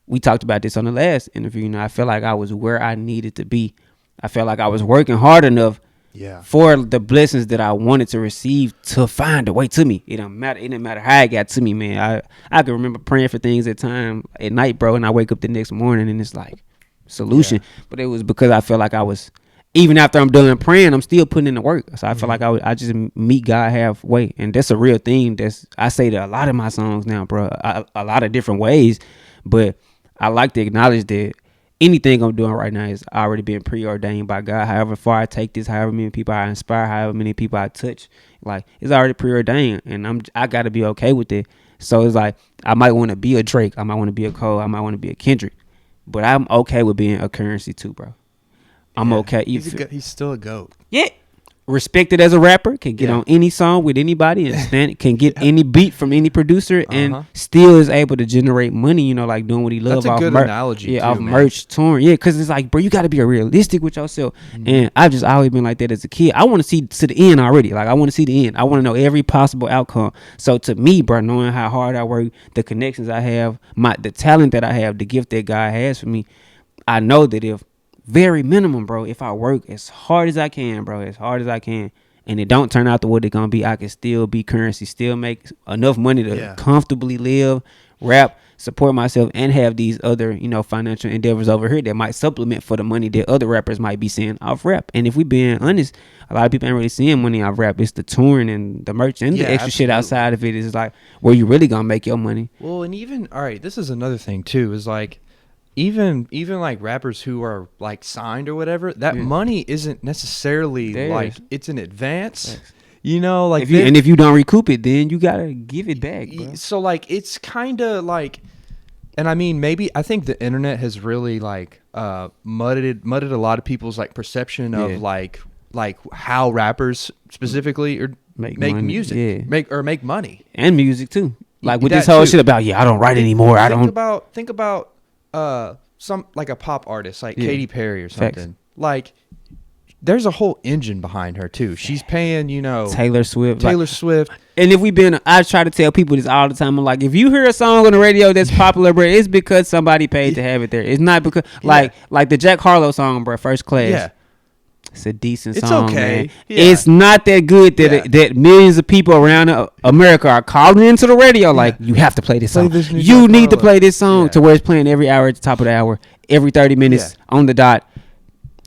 we talked about this on the last interview. You know, I feel like I was where I needed to be. I felt like I was working hard enough for the blessings that I wanted to receive to find a way to me. It didn't matter how it got to me, man. I can remember praying for things at night, bro, and I wake up the next morning and it's like solution. But it was because I felt like I was, even after I'm done praying, I'm still putting in the work. So I feel like I just meet God halfway, and that's a real thing. I say that a lot of my songs now, bro, a lot of different ways, but I like to acknowledge that anything I'm doing right now is already being preordained by God. However far I take this, however many people I inspire, however many people I touch, like it's already preordained, and I got to be okay with it. So it's like I might want to be a Drake, I might want to be a Cole, I might want to be a Kendrick, but I'm okay with being a Currency too, bro. I'm okay. He's still a GOAT. Yeah. Respected as a rapper, can get on any song with anybody and can get any beat from any producer and still is able to generate money, you know, like doing what he loves. That's a good analogy. Yeah, off merch, touring. Yeah, because it's like, bro, you got to be realistic with yourself. And I've just always been like that as a kid. I want to see to the end already. Like, I want to see the end. I want to know every possible outcome. So to me, bro, knowing how hard I work, the connections I have, the talent that I have, the gift that God has for me, I know that if very minimum, bro, if I work as hard as I can, bro, and it don't turn out to what it's gonna be, I can still be Currency, still make enough money to comfortably live, rap, support myself, and have these other, you know, financial endeavors over here that might supplement for the money that other rappers might be seeing off rap. And if we being honest, a lot of people ain't really seeing money off rap. It's the touring and the merch and the extra shit outside of it is like where you really gonna make your money. Well, and even, all right, this is another thing too, is like even like rappers who are like signed or whatever, that money isn't necessarily like it's in advance. You know, like if you don't recoup it, then you gotta give it back, bro. So like it's kind of like And I mean, maybe I think the internet has really like mudded a lot of people's like perception of like how rappers specifically or make music, make money and music too. Like with that this whole too. shit about I don't write anymore. I don't think about some like a pop artist like Katy Perry or something. Facts. Like there's a whole engine behind her too. She's paying, Taylor Swift. And if I try to tell people this all the time. I'm like, if you hear a song on the radio that's popular, bro, it's because somebody paid to have it there. It's not because like the Jack Harlow song, bro, First Class. Yeah. It's a decent It's song, okay. man. Yeah. It's not that good that millions of people around America are calling into the radio like, you have to play this song. You need to play this song to where it's playing every hour at the top of the hour, every 30 minutes on the dot.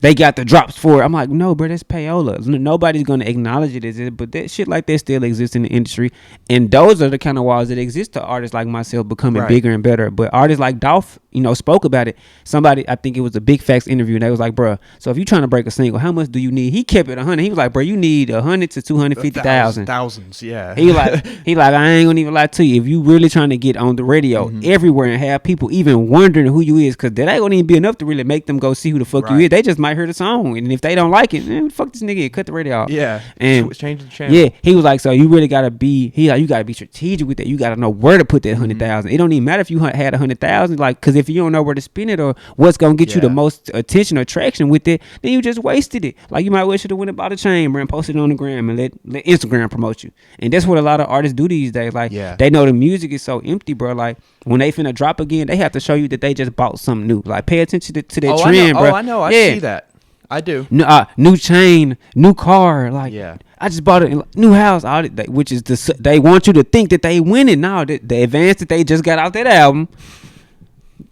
They got the drops for it. I'm like, no, bro, that's payola. Nobody's going to acknowledge it as it, but that shit like that still exists in the industry. And those are the kind of walls that exist to artists like myself becoming bigger and better. But artists like Dolph, spoke about it. Somebody, I think it was a Big Facts interview, and they was like, bro, so if you're trying to break a single, how much do you need? He kept it 100. He was like, bro, you need 100 to 250,000. Thousands, yeah. He like, I ain't gonna even lie to you. If you really trying to get on the radio everywhere and have people even wondering who you is, because that ain't gonna even be enough to really make them go see who the fuck you is. They just might hear the song, and if they don't like it, man, fuck this nigga, cut the radio off. Yeah, and change the channel. Yeah, he was like, so you really gotta be. You gotta be strategic with that. You gotta know where to put that 100,000. It don't even matter if you had 100,000, like, because if you don't know where to spend it or what's gonna get you the most attention or traction with it, then you just wasted it. Like, you might wish should have went and bought a chain, bro, and posted it on the gram and let Instagram promote you. And that's what a lot of artists do these days. Like, they know the music is so empty, bro. Like, when they finna drop again, they have to show you that they just bought something new. Like, pay attention to that trend, bro. Oh, I know. I see that. I do. New chain, new car. Like, I just bought a new house. Which is they want you to think that they winning. Now the advance that they just got out that album.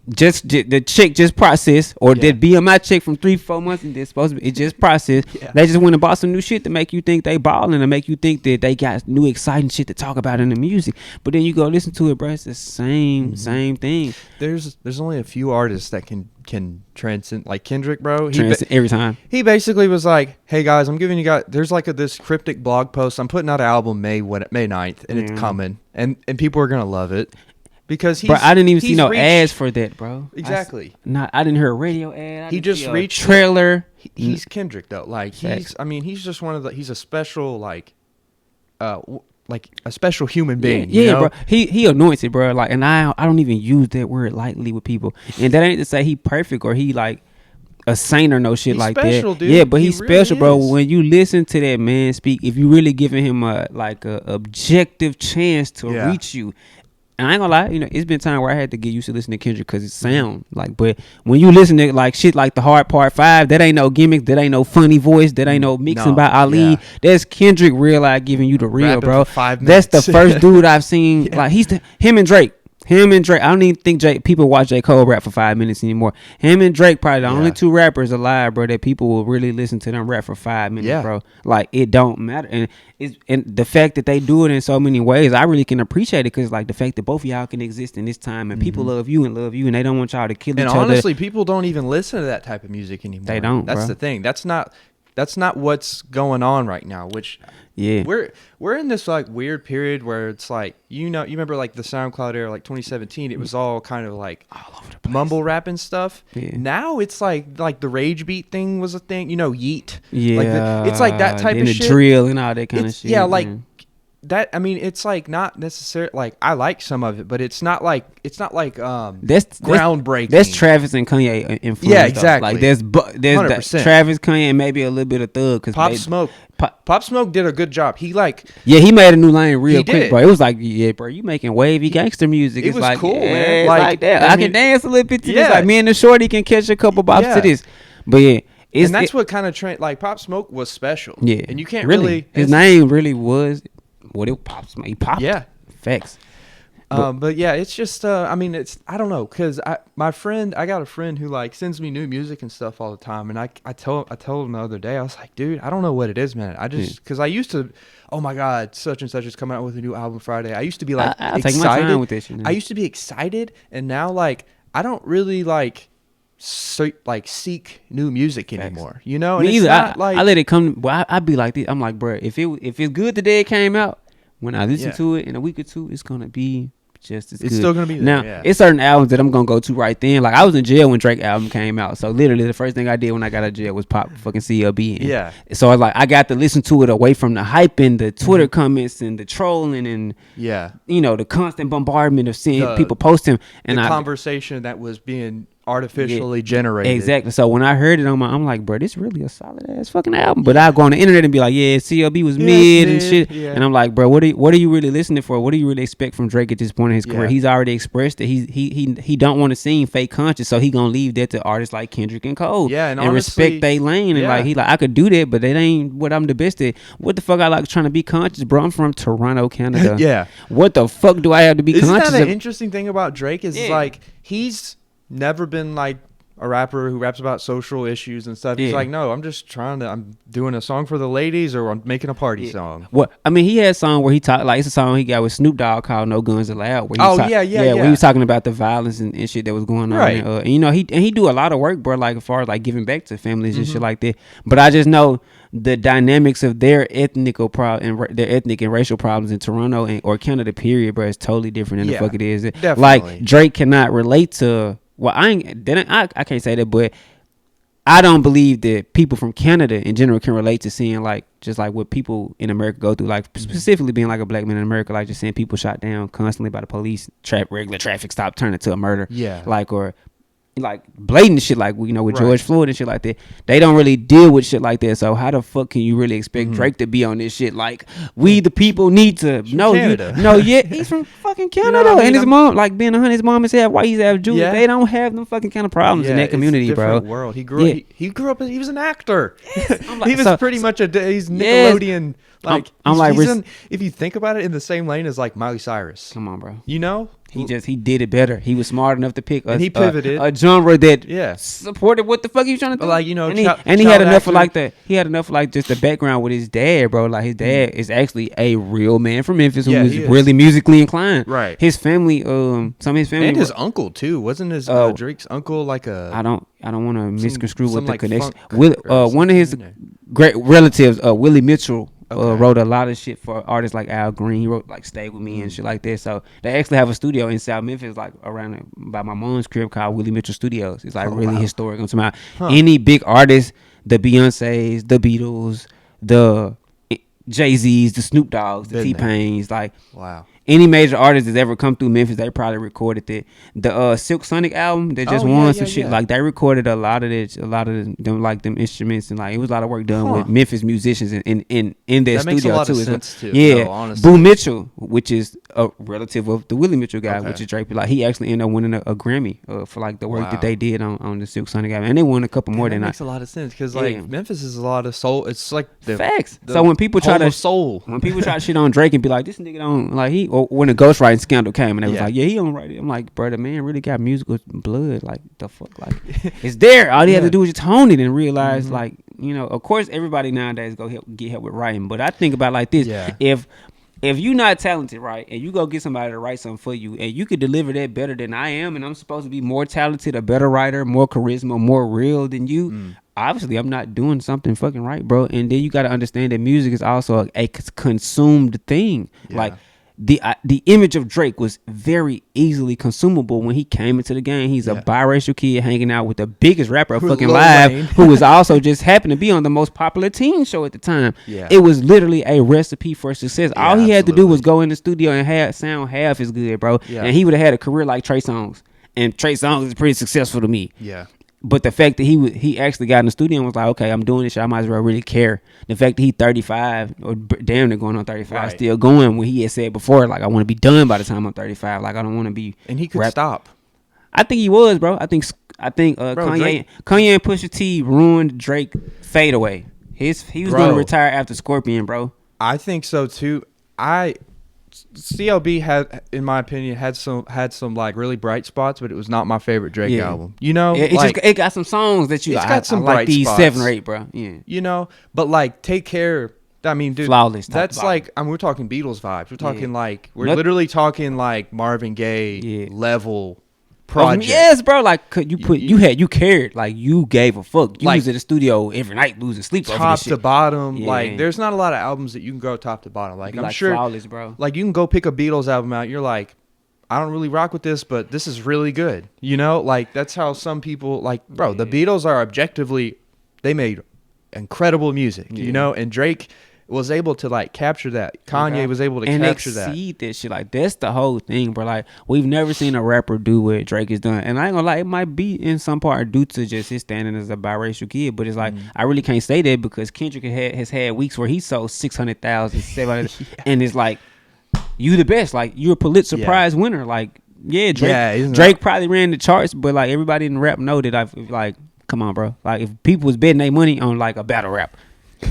Just the check just processed, or that BMI check from 3-4 months, and it's supposed to be, it just processed. They just went and bought some new shit to make you think they balling, and make you think that they got new exciting shit to talk about in the music. But then you go listen to it, bro, it's the same thing. There's only a few artists that can transcend, like Kendrick, bro. Every time he basically was like, hey guys, I'm giving you guys, there's like this cryptic blog post, I'm putting out an album May 9th, and it's coming, and people are gonna love it. Because I didn't even see no ads for that, bro. Exactly. I didn't hear a radio ad. He just reached trailer. He's Kendrick though. Like, he's just one of the. He's a special like a special human being. Yeah, bro. He anointed, bro. Like, and I don't even use that word lightly with people. And that ain't to say he perfect or he like a saint or no shit like special, that. Dude. Yeah, but he's special, really bro. When you listen to that man speak, if you really giving him a objective chance to reach you. And I ain't gonna lie, it's been time where I had to get used to listening to Kendrick because it sound like. But when you listen to like shit like The Hard Part 5, that ain't no gimmick, that ain't no funny voice, that ain't no mixing by Ali. That's Kendrick real life giving you the real, rapping bro. For 5 minutes. That's the first dude I've seen. Like, him and Drake. I don't even think people watch J. Cole rap for 5 minutes anymore. Him and Drake probably the only two rappers alive, bro, that people will really listen to them rap for 5 minutes, bro. Like, it don't matter. And the fact that they do it in so many ways, I really can appreciate it, because like the fact that both of y'all can exist in this time, and people love you, and they don't want y'all to kill each other. And honestly, people don't even listen to that type of music anymore. They don't. That's the thing. That's not what's going on right now. Which we're in this like weird period where it's like, you remember like the SoundCloud era, like 2017. It was all kind of like all over the place. Mumble rap and stuff. Yeah. Now it's like the rage beat thing was a thing. Yeet. Yeah. It's like that type of shit. And the drill and all that kind of shit. Yeah, like that. I mean, it's like not necessarily like, I like some of it, but it's not like that's groundbreaking. That's Travis and Kanye influence. Yeah, exactly. Like there's Travis, Kanye, and maybe a little bit of Thug. Cause Pop Smoke did a good job. He he made a new lane real quick, bro. It was like, bro, you making wavy gangster music. It was like, cool, man. It's like that. I can dance a little bit to this. Like, me and the shorty can catch a couple bops to this. But and that's what kind of trend. Like, Pop Smoke was special. Yeah, and you can't really. His name really was what it pops. He popped. Yeah, facts. But yeah, it's just I mean, I don't know, because I got a friend who like sends me new music and stuff all the time, and I told him the other day, I was like, dude, I don't know what it is, man. I just because I used to, oh my god, such and such is coming out with a new album Friday. I used to be like excited. Take my time with this shit, I used to be excited, and now like I don't really seek new music anymore. And me either. I let it come. Well, I'd be like this. I'm like, bro, if it's good the day it came out, when I listen to it in a week or two, it's gonna be just as It's good. still gonna be there, now. yeah. It's certain albums that I'm gonna go to right then. Like I was in jail when Drake album came out, so literally the first thing I did when I got out of jail was pop fucking CLB in. Yeah. So I got to listen to it away from the hype and the Twitter comments and the trolling and Yeah. the constant bombardment of seeing The- people posting and The conversation that was being artificially Yeah, generated. Exactly. So when I heard it I'm like, bro, this really a solid ass fucking album. But I go on the internet and be like, yeah, CLB was mid and shit. Yeah. And I'm like, bro, what are you really listening for? What do you really expect from Drake at this point in his career? Yeah. He's already expressed that he don't want to seem fake conscious, so he gonna leave that to artists like Kendrick and Cole. Yeah, and respect honestly, they lane and yeah. like I could do that, but that ain't what I'm the best at. What the fuck I like trying to be conscious, bro? I'm from Toronto, Canada. Yeah. What the fuck do I have to be Isn't conscious that an of? interesting thing about Drake is Yeah. like he's never been like a rapper who raps about social issues and stuff. He's Yeah. like, no, I'm doing a song for the ladies, or I'm making a party song. What I mean, he had a song where he talked like it's a song he got with Snoop Dogg called "No Guns Allowed." Where he where he was talking about the violence and shit that was going on. Right. And he do a lot of work, bro. Like as far as like giving back to families and shit like that. But I just know the dynamics of their ethnic and racial problems in Toronto or Canada, period, bro, is totally different than the fuck it is. Definitely. Like Drake cannot relate to. Well, I can't say that, but I don't believe that people from Canada in general can relate to seeing like just like what people in America go through, like specifically being like a black man in America, like just seeing people shot down constantly by the police, regular traffic stop turn into a murder, like or like blatant shit like with George Floyd and shit like that. They don't really deal with shit like that. So how the fuck can you really expect Drake to be on this shit? Like we the people need to know he's from fucking Canada. And his mom, like being 100, his mom is half white, he's half Jewish. They don't have them fucking kind of problems in that community, it's a bro. different world. He grew up. He was an actor. Like, he was pretty much he's Nickelodeon. Like if you think about it, in the same lane as like Miley Cyrus. Come on, bro. He did it better. He was smart enough to pick he pivoted a genre that supported what the fuck he was trying to do. Like and he had enough of like that. He had enough of like just the background with his dad, bro. Like his dad is actually a real man from Memphis who was really musically inclined. Right. His family, some of his family, and his uncle too. Wasn't his Drake's uncle like a? I don't want to misconstrue with the like connection. One of his great relatives, Willie Mitchell. Wrote a lot of shit for artists like Al Green. He wrote like "Stay With Me" and shit like that. So they actually have a studio in South Memphis, like around by my mom's crib, called Willie Mitchell Studios. It's like historic. I'm talking about any big artist, the Beyonces, the Beatles, the Jay-Z's, the Snoop Dogg's, the T-Pains, like any major artist that's ever come through Memphis, they probably recorded it. The Silk Sonic album that just won some shit, like they recorded a lot of them like them instruments, and like it was a lot of work done with Memphis musicians in their that studio makes a lot too. Of sense too. Yeah, honestly. Boo Mitchell, which is a relative of the Willie Mitchell guy, which is Drake. Like he actually ended up winning a Grammy for like the work that they did on the Silk Sonic album, and they won a couple more than that. Makes a lot of sense because like Memphis is a lot of soul. It's like the facts. So when people try to shit on Drake and be like, this nigga don't like or when the ghostwriting scandal came and they was like, he don't write it. I'm like, bro, the man really got musical blood. Like the fuck, like it's there. All he had to do was just hone it and realize, like, of course, everybody nowadays get help with writing, but I think about it like this: if you're not talented, right, and you go get somebody to write something for you, and you could deliver that better than I am, and I'm supposed to be more talented, a better writer, more charisma, more real than you. Obviously, I'm not doing something fucking right, bro. And then you got to understand that music is also a consumed thing. Like the image of Drake was very easily consumable when he came into the game. He's a biracial kid hanging out with the biggest rapper of fucking live, who was also just happened to be on the most popular teen show at the time. It was literally a recipe for success. All he had to do was go in the studio and sound half as good, bro. And he would have had a career like Trey Songz. And Trey Songz is pretty successful to me. But the fact that he actually got in the studio and was like, okay, I'm doing this shit, I might as well really care. The fact that he 35 or damn near going on 35, still going when he had said before, like, I want to be done by the time I'm 35. Like, I don't want to be. And he could stop. I think he was, bro. I think Kanye and Pusha T ruined Drake fade away. He was going to retire after Scorpion, bro. I think so too. CLB had, in my opinion, had some like really bright spots, but it was not my favorite Drake album. It got some songs that it's got some bright these spots. 7 or 8, bro. Yeah, but like Take Care. I mean, dude, flawless. That's like we're talking Beatles vibes. We're talking we're literally talking like Marvin Gaye level project. Yes, bro. Like you cared. Like you gave a fuck. You was in the studio every night losing sleep over top this shit. to bottom. Like there's not a lot of albums that you can go top to bottom. Like I'm sure, flawless, bro. Like you can go pick a Beatles album out. You're like, I don't really rock with this, but this is really good. You know, like that's how some people like, bro, the Beatles are objectively, they made incredible music, you know, and Drake was able to like capture that. Kanye was able to capture that. And exceed that shit. Like that's the whole thing, bro. Like we've never seen a rapper do what Drake has done. And I ain't gonna lie, it might be in some part due to just his standing as a biracial kid. But it's like I really can't say that because Kendrick has had weeks where he sold 600,000, 700, and it's like you the best. Like you're a Pulitzer Prize winner. Like Drake probably ran the charts, but like everybody in rap know that I've like. Come on, bro. Like if people was betting their money on like a battle rap,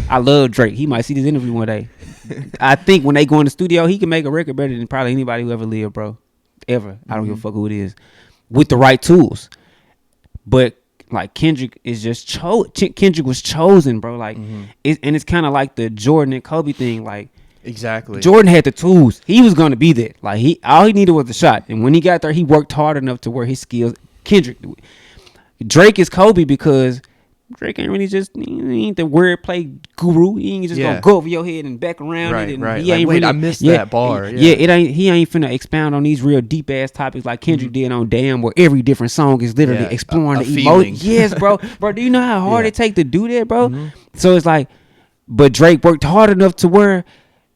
I love Drake. He might see this interview one day. I think when they go in the studio, he can make a record better than probably anybody who ever lived, bro. Ever. I don't give a fuck who it is. With the right tools. But like Kendrick is just Kendrick was chosen, bro. Like and it's kind of like the Jordan and Kobe thing. Like exactly. Jordan had the tools. He was gonna be there. Like all he needed was the shot. And when he got there, he worked hard enough to where his skills. Drake is Kobe because Drake ain't really he ain't the wordplay guru. He ain't just gonna go over your head and back around it. And he ain't I missed that bar. He ain't finna expound on these real deep ass topics like Kendrick did on Damn, where every different song is literally exploring the emotion. Yes, bro. Bro, do you know how hard it take to do that, bro? So it's like, but Drake worked hard enough to where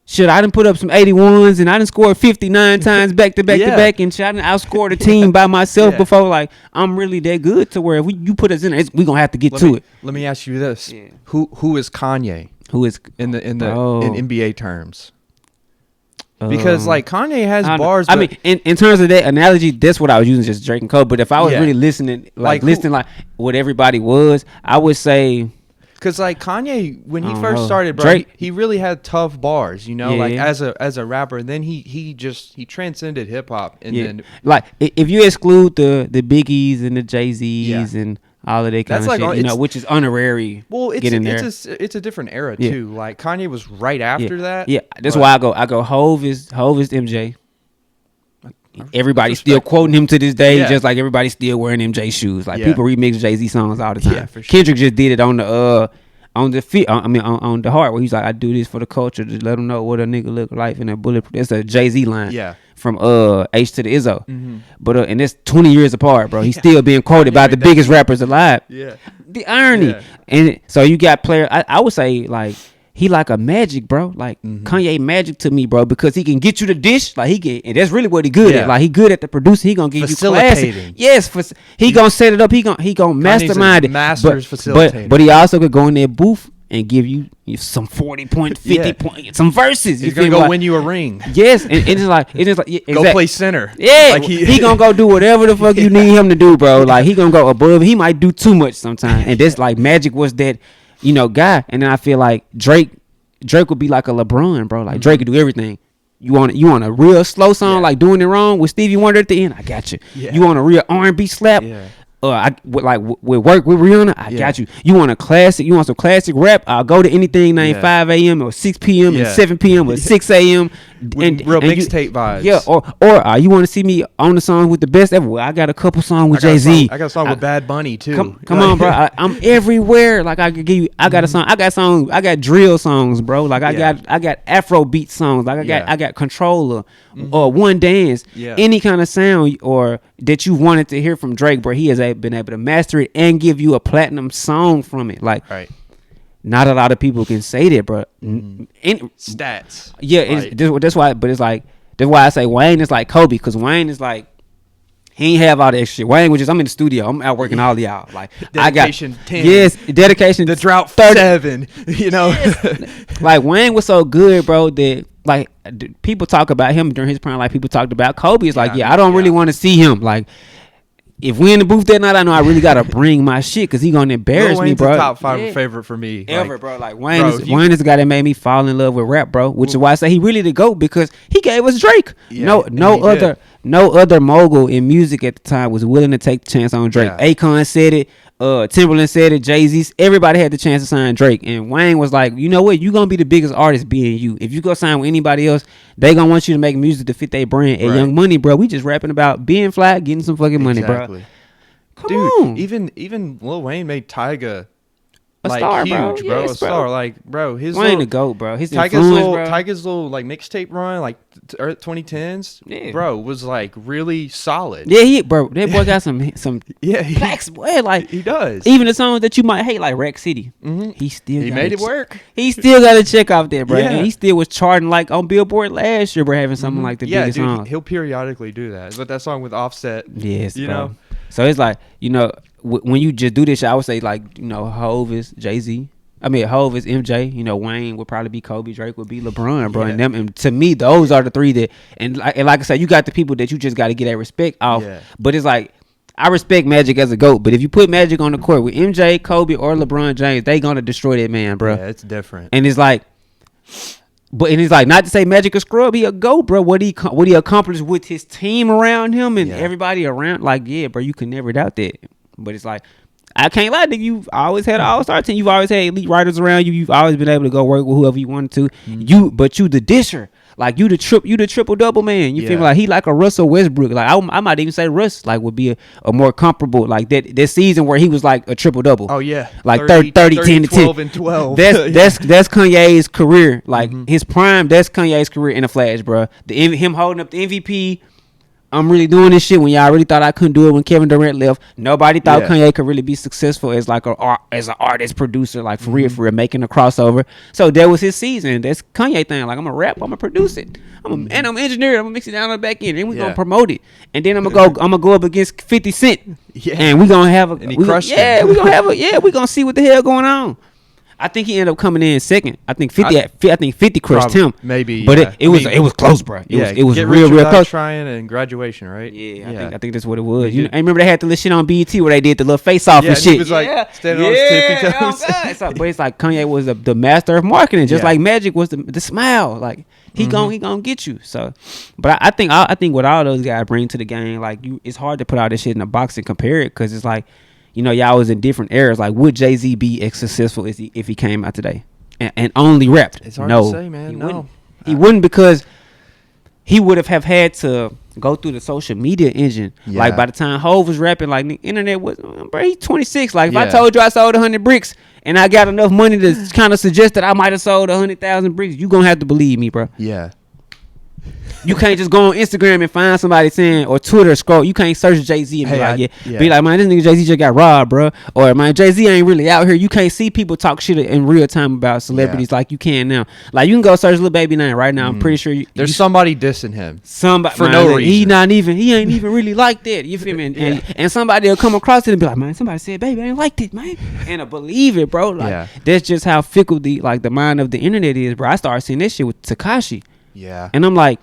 shit, I done put up some 81s and I done scored 59 times back to back to back, and shit, I done outscored a team by myself before. Like I'm really that good to where if you put us in it, we gonna have to get to it. Let me ask you this: Who is Kanye? Who is in NBA terms? Because like Kanye has bars. I mean, in terms of that analogy, that's what I was using, just Drake and Cole. But if I was really listening, like what everybody was, I would say. Because like Kanye, when he first started, bro, he really had tough bars, you know, like as a rapper. And then he transcended hip hop, and then like if you exclude the Biggies and the Jay-Z's and all of that kind of like, shit, you know, which is honorary. Well, it's a different era too. Like Kanye was right after that. Yeah, that's why I go Hove is MJ. Everybody's still quoting him to this day, just like everybody's still wearing MJ shoes. Like people remix Jay-Z songs all the time. Yeah, for sure. Kendrick just did it on the heart, where he's like, I do this for the culture to let them know what a nigga look like in a bulletproof. It's a Jay-Z line from H to the Izzo. But and it's 20 years apart, bro. He's still being quoted by the biggest rappers alive. The irony. And so you got players, I would say like he like a Magic, bro. Like Kanye Magic to me, bro, because he can get you the dish. Like he can, and that's really what he good at. Like he good at the producer. He gonna give you classic. Yes, he gonna set it up. He gonna mastermind it. Masters facilitator. But he also could go in their booth and give you some 40 point, 50 point, some verses. He's gonna go win you a ring. Yes, and it's like go play center. Yeah, like he gonna go do whatever the fuck you need him to do, bro. Like he gonna go above. He might do too much sometimes, and that's like Magic was that. Guy, and then I feel like Drake would be like a LeBron, bro. Like Drake could do everything. You want a real slow song like Doing It Wrong with Stevie Wonder at the end? I got you. You want a real R&B slap? With work with Rihanna, I got you. You want a classic? You want some classic rap? I'll go to anything named 5 a.m. or 6 p.m. and 7 p.m. or 6 a.m. and real mixtape vibes. Yeah, or you want to see me on the song with the best ever? Well, I got a couple songs with Jay-Z. I got a song with Bad Bunny too. Come on, bro. I'm everywhere. Like I could give you. I got a song. I got songs. I got drill songs, bro. Like I got Afro beat songs. Like I got Controller or One Dance. Any kind of sound or that you wanted to hear from Drake, bro. He has been able to master it and give you a platinum song from it. Like, not a lot of people can say that, bro. Stats. Yeah, that's why. But it's like that's why I say Wayne is like Kobe, because Wayne is like he ain't have all that extra shit. Wayne was just I'm in the studio. I'm out working all of y'all. Like dedication 10. Yes, dedication. The drought 7. You know, like Wayne was so good, bro. That like people talk about him during his prime. Like people talked about Kobe. It's like I don't really want to see him. Like if we in the booth that night, I know I really gotta bring my shit because he gonna embarrass me, bro. Top 5 favorite for me ever, bro. Like Wayne is the guy that made me fall in love with rap, bro. Which is why I say he really the GOAT, because he gave us Drake. No other mogul in music at the time was willing to take the chance on Drake. Akon said it. Timberland said it. Jay-Z. Everybody had the chance to sign Drake, and Wayne was like, you know what? You gonna be the biggest artist being you. If you go sign with anybody else, they gonna want you to make music to fit their brand. At Young Money, bro, we just rapping about being fly, getting some fucking money, bro. Come on. Even Lil Wayne made Tyga a like star, huge, bro. bro. Yes, A star, like, bro. His Wayne the GOAT, bro. His Tyga's influence, bro. Tyga's little like mixtape run, like 2010s, bro, was like really solid. Yeah, bro. That boy got some yeah, packs, boy. Like he does. Even the songs that you might hate, like Rack City, he made it work. He still got a check off there, bro. Yeah. And he still was charting like on Billboard last year, bro, having something like the biggest song. He'll periodically do that. But that song with Offset, yes, you bro. know. So it's like, you know, when you just do this shit, I would say like, you know, Hove is Jay-Z. I mean, Hove is MJ. You know, Wayne would probably be Kobe. Drake would be LeBron, bro. Yeah. And to me, those are the three that. And like I said, you got the people that you just got to get that respect off. Yeah. But it's like, I respect Magic as a GOAT. But if you put Magic on the court with MJ, Kobe, or LeBron James, they gonna destroy that man, bro. Yeah, it's different. And it's like, not to say Magic a scrub, he a GOAT, bro. What he accomplished with his team around him and everybody around, like, yeah, bro, you can never doubt that. But it's like, I can't lie, nigga. You've always had an all-star team. You've always had elite writers around you. You've always been able to go work with whoever you wanted to. But you the disher. Like, you the triple-double man. You feel me? Like, he like a Russell Westbrook. Like, I might even say Russ, like, would be a more comparable, like, that season where he was like a triple-double. Oh, yeah. Like 30, 10, 10. 12, and 12. That's Kanye's career. Like, his prime, that's Kanye's career in a flash, bro. Him holding up the MVP. I'm really doing this shit when y'all really thought I couldn't do it when Kevin Durant left. Nobody thought Kanye could really be successful as like as an artist producer, like for real, making a crossover. So that was his season. That's Kanye thing. Like, I'm gonna rap, I'm gonna produce it. And I'm an engineer. I'm gonna mix it down on the back end, and we gonna promote it. And then I'm gonna go up against 50 Cent. Yeah. And we gonna have he crushed him. Yeah, we gonna have we gonna see what the hell going on. I think he ended up coming in second. I think 50 crushed him. Maybe, but it was close, bro. It was real close. Trying and graduation, right? Yeah, I think that's what it was. I remember they had the little shit on BET where they did the little face off and shit. He was like standing on his tippy toes. But it's like Kanye was the master of marketing, just like Magic was the smile. Like he gonna get you. So, but I think what all those guys bring to the game, like it's hard to put all this shit in a box and compare it, because it's like, you know, y'all was in different eras. Like, would Jay-Z be as successful as if he came out today and only rapped? It's hard to say, man. He wouldn't, because he would have had to go through the social media engine. Yeah. Like, by the time Hov was rapping, like, the internet was, bro, he's 26. Like, if I told you I sold 100 bricks and I got enough money to kind of suggest that I might have sold 100,000 bricks, you gonna have to believe me, bro. Yeah. You can't just go on Instagram and find somebody saying, or Twitter scroll. You can't search Jay-Z and be like, man, this nigga Jay-Z just got robbed, bro. Or, man, Jay-Z ain't really out here. You can't see people talk shit in real time about celebrities like you can now. Like, you can go search Lil Baby name right now. I'm pretty sure there's somebody dissing him. Somebody for no reason. He ain't even really like that. You feel me? And somebody will come across it and be like, man, somebody said Baby ain't like that, man. And I believe it, bro. Like, that's just how fickle the mind of the internet is, bro. I started seeing this shit with Tekashi. Yeah. And I'm like,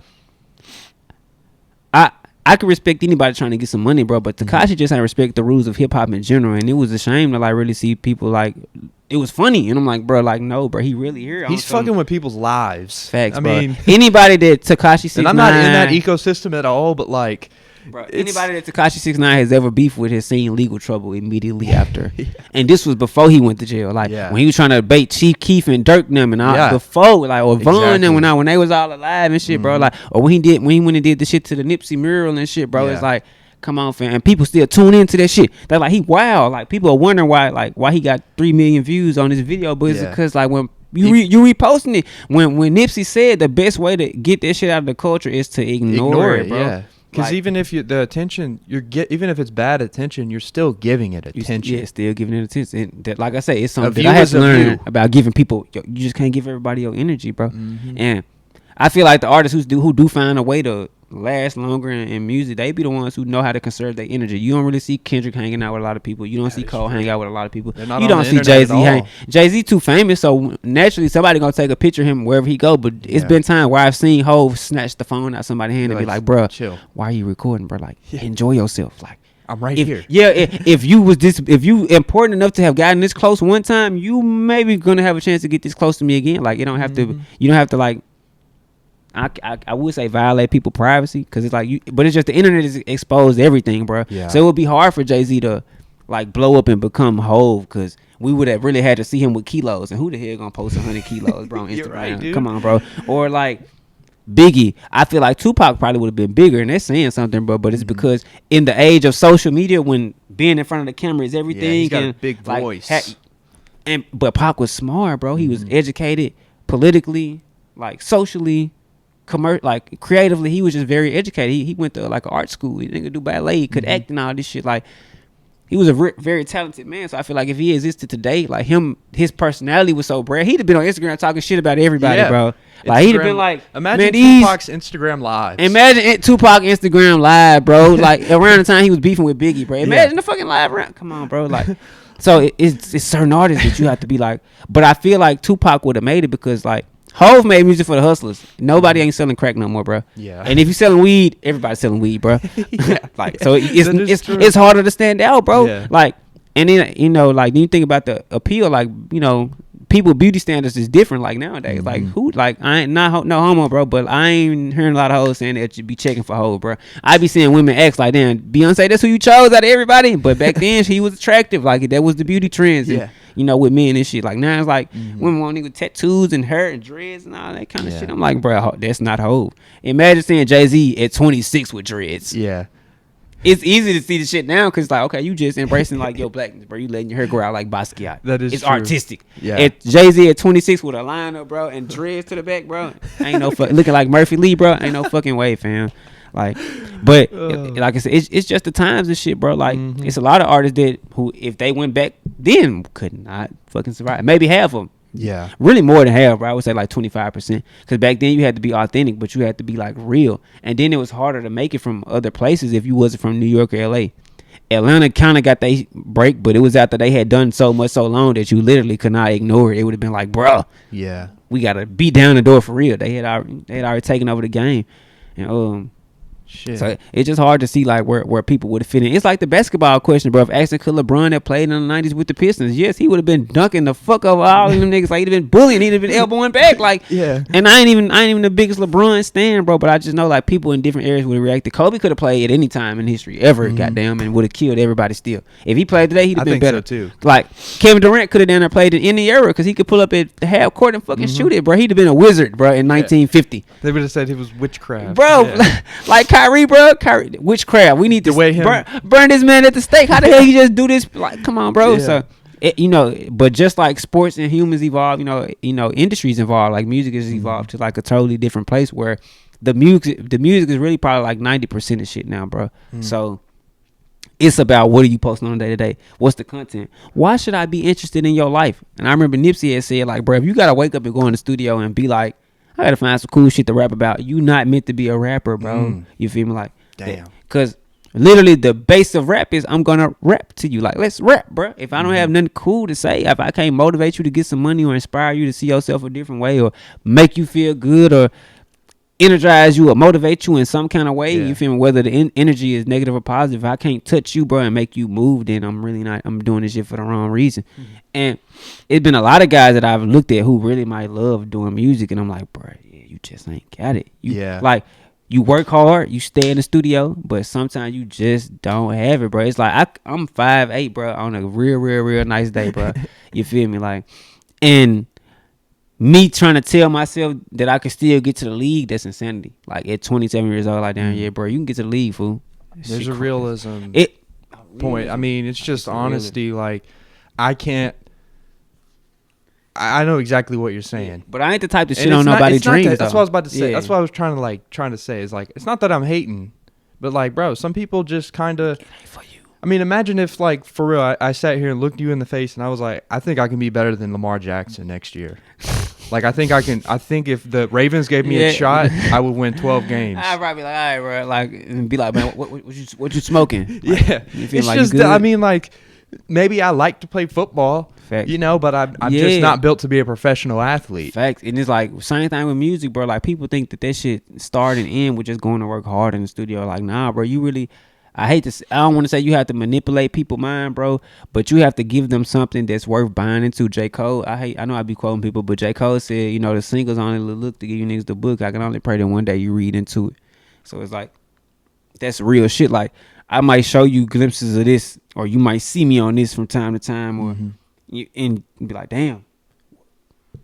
I could respect anybody trying to get some money, bro, but Tekashi just ain't respect the rules of hip hop in general, and it was a shame to like really see people like, it was funny, and I'm like, bro, like, no, bro, he really here. He's fucking with people's lives. Facts, I bro. mean, anybody that Tekashi 6ix9ine, and I'm not in that ecosystem at all, but like, bro, anybody that Tekashi 6ix9ine has ever beefed with has seen legal trouble immediately after. And this was before he went to jail. Like, when he was trying to bait Chief Keef and Dirk them and all before, like, or Von them when they was all alive and shit, bro. Like, or when he went and did the shit to the Nipsey mural and shit, bro. It's like, come on, fam. And people still tune into that shit. They're like, he wild. Like, people are wondering why he got 3 million views on this video, but it's because like when you reposting it, when Nipsey said the best way to get that shit out of the culture is to ignore it, bro. Yeah. Because like, even if the attention even if it's bad attention, you're still giving it attention. Still giving it attention. That, like I say, it's something that I had to learn about giving people. You just can't give everybody your energy, bro. And I feel like the artists who do find a way to last longer in music, they be the ones who know how to conserve their energy. You don't really see Kendrick hanging out with a lot of people. You don't see Cole hang out with a lot of people. You don't see Jay-Z hang. Jay-Z too famous, so naturally somebody gonna take a picture of him wherever he go. But it's been time where I've seen Hov snatch the phone out somebody's hand and be like, bro, chill. Why are you recording, bro? Like, enjoy yourself. Like, I'm right here. Yeah, if you important enough to have gotten this close one time, you maybe gonna have a chance to get this close to me again. Like, you don't have to like, I would say violate people's privacy, because it's like but it's just the internet is exposed to everything, bro. Yeah. So it would be hard for Jay-Z to like blow up and become Hov, because we would have really had to see him with kilos, and who the hell gonna post 100 kilos, bro, on Instagram? Right, dude. Come on, bro. Or like Biggie, I feel like Tupac probably would have been bigger, and that's saying something, bro. But it's because in the age of social media, when being in front of the camera is everything, he's got and a big voice. But Pac was smart, bro. He was educated politically, like socially, like creatively. He was just very educated. He went to like an art school. He didn't do ballet. He could act and all this shit. Like he was a very talented man. So I feel like if he existed today, like his personality was so brand. He'd have been on Instagram talking shit about everybody, bro. Like he'd have been like, imagine Tupac's Instagram live. Imagine Tupac Instagram live, bro. Like around the time he was beefing with Biggie, bro. Imagine the fucking live round. Come on, bro. Like, so it's certain artists that you have to be like. But I feel like Tupac would have made it because like Hove made music for the hustlers. Nobody ain't selling crack no more, bro. Yeah. And if you selling weed, everybody's selling weed, bro. Like so it's harder to stand out, bro. Yeah. Like and then like when you think about the appeal, like people beauty standards is different like nowadays. Like who like I ain't not no homo, bro, but I ain't hearing a lot of hoes saying that you be checking for hoes, bro. I be seeing women ask like, damn, Beyonce, that's who you chose out of everybody. But back then she was attractive, like that was the beauty trends. Yeah. And, with men and shit. Like now it's like women want niggas tattoos and hair and dreads and all that kind of shit. I'm like, bro, that's not hoe. Imagine seeing Jay-Z at 26 with dreads. Yeah. It's easy to see the shit now because like, okay, you just embracing like your blackness, bro. You letting your hair grow out like Basquiat. That is it's true. artistic. Yeah. At Jay-Z at 26 with a lineup, bro, and dreads to the back, bro. Ain't no looking like Murphy Lee, bro. Ain't no fucking way, fam. Like, but like I said, it's just the times and shit, bro. Like, it's a lot of artists who, if they went back then, could not fucking survive. Maybe half of them. Yeah. Really more than half, bro. I would say like 25%. Because back then you had to be authentic, but you had to be like real. And then it was harder to make it from other places if you wasn't from New York or LA. Atlanta kind of got their break, but it was after they had done so much so long that you literally could not ignore it. It would have been like, bro, yeah, we got to beat down the door for real. They had already taken over the game. And shit. So it's just hard to see like where people would fit in. It's like the basketball question, bro. If asking could LeBron that played in the 90s with the Pistons, yes, he would have been dunking the fuck over all of them niggas. Like he'd have been bullying, he'd have been elbowing back. Like yeah. And I ain't even the biggest LeBron stan, bro. But I just know like people in different areas would have reacted. Kobe could have played at any time in history ever, goddamn, and would have killed everybody still. If he played today, he'd have been better so too. Like Kevin Durant could have down there played in any era because he could pull up at the half court and fucking shoot it, bro. He'd have been a wizard, bro, in 1950. They would have said he was witchcraft, bro. Like Kyrie, bro. Witchcraft. We need to burn this man at the stake. How the hell you just do this? Like, come on, bro. Yeah. So, but just like sports and humans evolve, industries evolve. Like music has evolved to like a totally different place where the music is really probably like 90% of shit now, bro. So it's about what are you posting on a day to day? What's the content? Why should I be interested in your life? And I remember Nipsey had said like, bro, if you gotta wake up and go in the studio and be like, I gotta find some cool shit to rap about. You not meant to be a rapper, bro. You feel me? Like, damn. Because literally the base of rap is I'm gonna rap to you. Like, let's rap, bro. If I don't have nothing cool to say, if I can't motivate you to get some money or inspire you to see yourself a different way or make you feel good or energize you or motivate you in some kind of way, you feel me? Whether the energy is negative or positive, if I can't touch you, bro, and make you move, then I'm doing this shit for the wrong reason. And it's been a lot of guys that I've looked at who really might love doing music, and I'm like, bro, you just ain't got it. Like, you work hard, you stay in the studio, but sometimes you just don't have it, bro. It's like I'm 5'8", bro, on a real nice day, bro. You feel me? Like, and me trying to tell myself that I could still get to the league, that's insanity. Like at 27 years old, like, damn, yeah, bro, you can get to the league, fool. There's a realism point. I mean, it's just honesty. Like, I know exactly what you're saying, but I ain't the type to shit on nobody's dreams. That's what I was about to say. That's what I was trying to say is like, it's not that I'm hating, but like, bro, some people just kind of. I mean, imagine if like for real, I sat here and looked you in the face and I was like, I think I can be better than Lamar Jackson next year. Like, I think I can. I think if the Ravens gave me a shot, I would win 12 games. I'd probably be like, all right, bro, like, and be like, man, what you smoking? Like, yeah, you feel it's like just. I mean, like, maybe I like to play football. Facts. But I'm just not built to be a professional athlete. Facts. And it's like same thing with music, bro. Like, people think that shit start and end with just going to work hard in the studio. Like, nah, bro, you really. I don't want to say you have to manipulate people's mind, bro, but you have to give them something that's worth buying into. J. Cole, I know I be quoting people, but J. Cole said, the singles only look to give you niggas the book. I can only pray that one day you read into it. So it's like, that's real shit. Like, I might show you glimpses of this, or you might see me on this from time to time, or and be like, damn,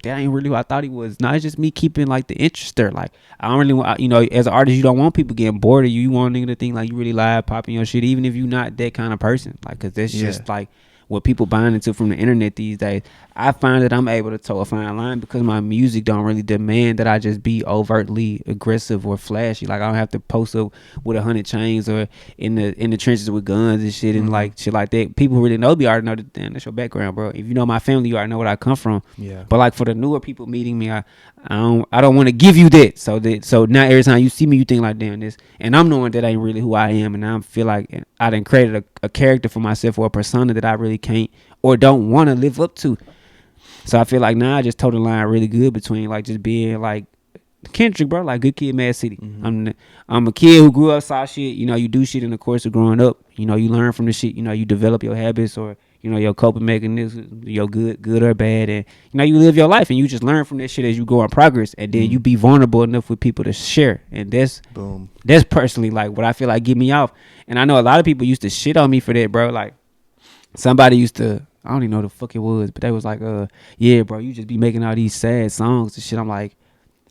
that ain't really who I thought he was. No, it's just me keeping like the interest there. Like, I don't really want, as an artist, you don't want people getting bored of you. You want nigga to think like you really live popping your shit, even if you not that kind of person. Like, cause that's just like what people buying into from the internet these days. I find that I'm able to toe a fine line because my music don't really demand that I just be overtly aggressive or flashy. Like I don't have to post up with 100 chains or in the trenches with guns and shit and like shit like that. People really know me, already know that. Damn, that's your background, bro. If you know my family, you already know where I come from. Yeah. But like for the newer people meeting me, I don't want to give you that. So now every time you see me, you think like, damn, this, and I'm knowing that ain't really who I am, and I feel like I done created a character for myself or a persona that I really can't or don't want to live up to. So I feel like now I just toe the line really good between like just being like Kendrick, bro, like good kid, Mad City. I'm a kid who grew up, saw shit. You know, you do shit in the course of growing up. You know, you learn from the shit. You know, you develop your habits or you know your coping mechanisms, your good or bad, and you know you live your life and you just learn from that shit as you go in progress. And then you be vulnerable enough with people to share. And that's personally like what I feel like get me off. And I know a lot of people used to shit on me for that, bro. Like somebody used to. I don't even know what the fuck it was, but they was like, yeah, bro, you just be making all these sad songs and shit. I'm like,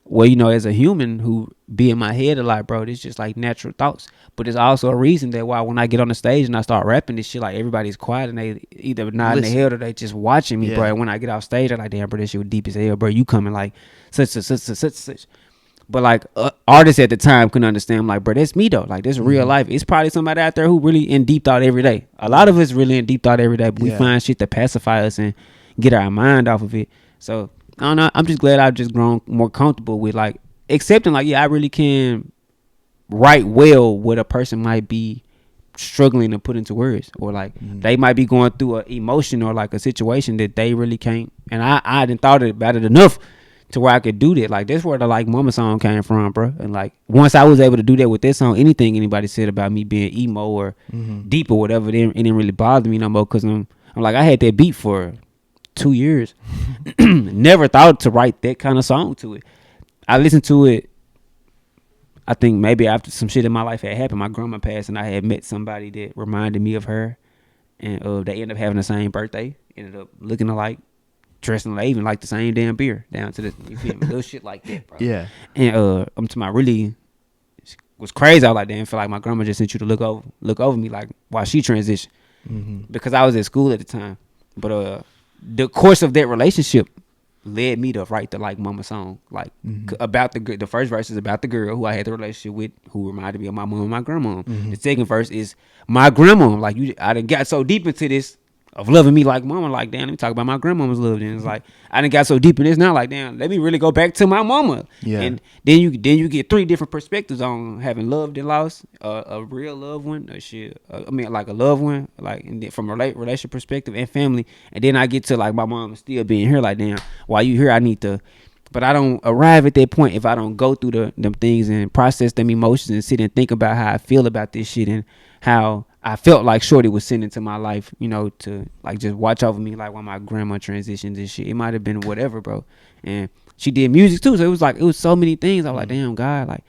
well, you know, as a human who be in my head a lot, bro, it's just like natural thoughts. But it's also a reason that why when I get on the stage and I start rapping this shit, like everybody's quiet and they either nodding their head or they just watching me, bro. And when I get off stage, I'm like, damn, bro, this shit was deep as hell, bro. You coming like such. But like artists at the time couldn't understand. I'm like, bro, that's me though. Like this real life. It's probably somebody out there who really in deep thought every day. A lot of us really in deep thought every day, but we find shit to pacify us and get our mind off of it. So I don't know. I'm just glad I've just grown more comfortable with like accepting like, yeah, I really can write well what a person might be struggling to put into words, or like they might be going through an emotion or like a situation that they really can't. And I didn't thought about it enough to where I could do that. Like that's where the Like Mama song came from, bro. And like once I was able to do that with this song, anything anybody said about me being emo or deep or whatever, it didn't really bother me no more. Cause I'm like I had that beat for 2 years. Never thought to write that kind of song to it. I listened to it. I think maybe after some shit in my life had happened, my grandma passed, and I had met somebody that reminded me of her, and they ended up having the same birthday. Ended up looking alike. Dressing like even like the same damn beer down to the, you feel me, little shit like that, bro. Yeah. And I'm to my really was crazy. I was like, damn, feel like my grandma just sent you to look over me like while she transitioned, because I was at school at the time. But the course of that relationship led me to write the Like Mama song, like about the first verse is about the girl who I had the relationship with, who reminded me of my mom and my grandma. The second verse is my grandma. Like I done got so deep into this of loving me like mama, like damn, let me talk about my grandmama's love. Then it's like I done got so deep in this now, like damn, let me really go back to my mama. Yeah. And then you get 3 different perspectives on having loved and lost, a real loved one, like a loved one, like and then from a relationship perspective and family. And then I get to like my mom still being here, like damn, while you here, I need to. But I don't arrive at that point if I don't go through them things and process them emotions and sit and think about how I feel about this shit and how I felt like Shorty was sent into my life, you know, to like just watch over me like when my grandma transitions and shit. It might have been whatever, bro. And she did music too, so it was so many things. I was like, damn, God, like,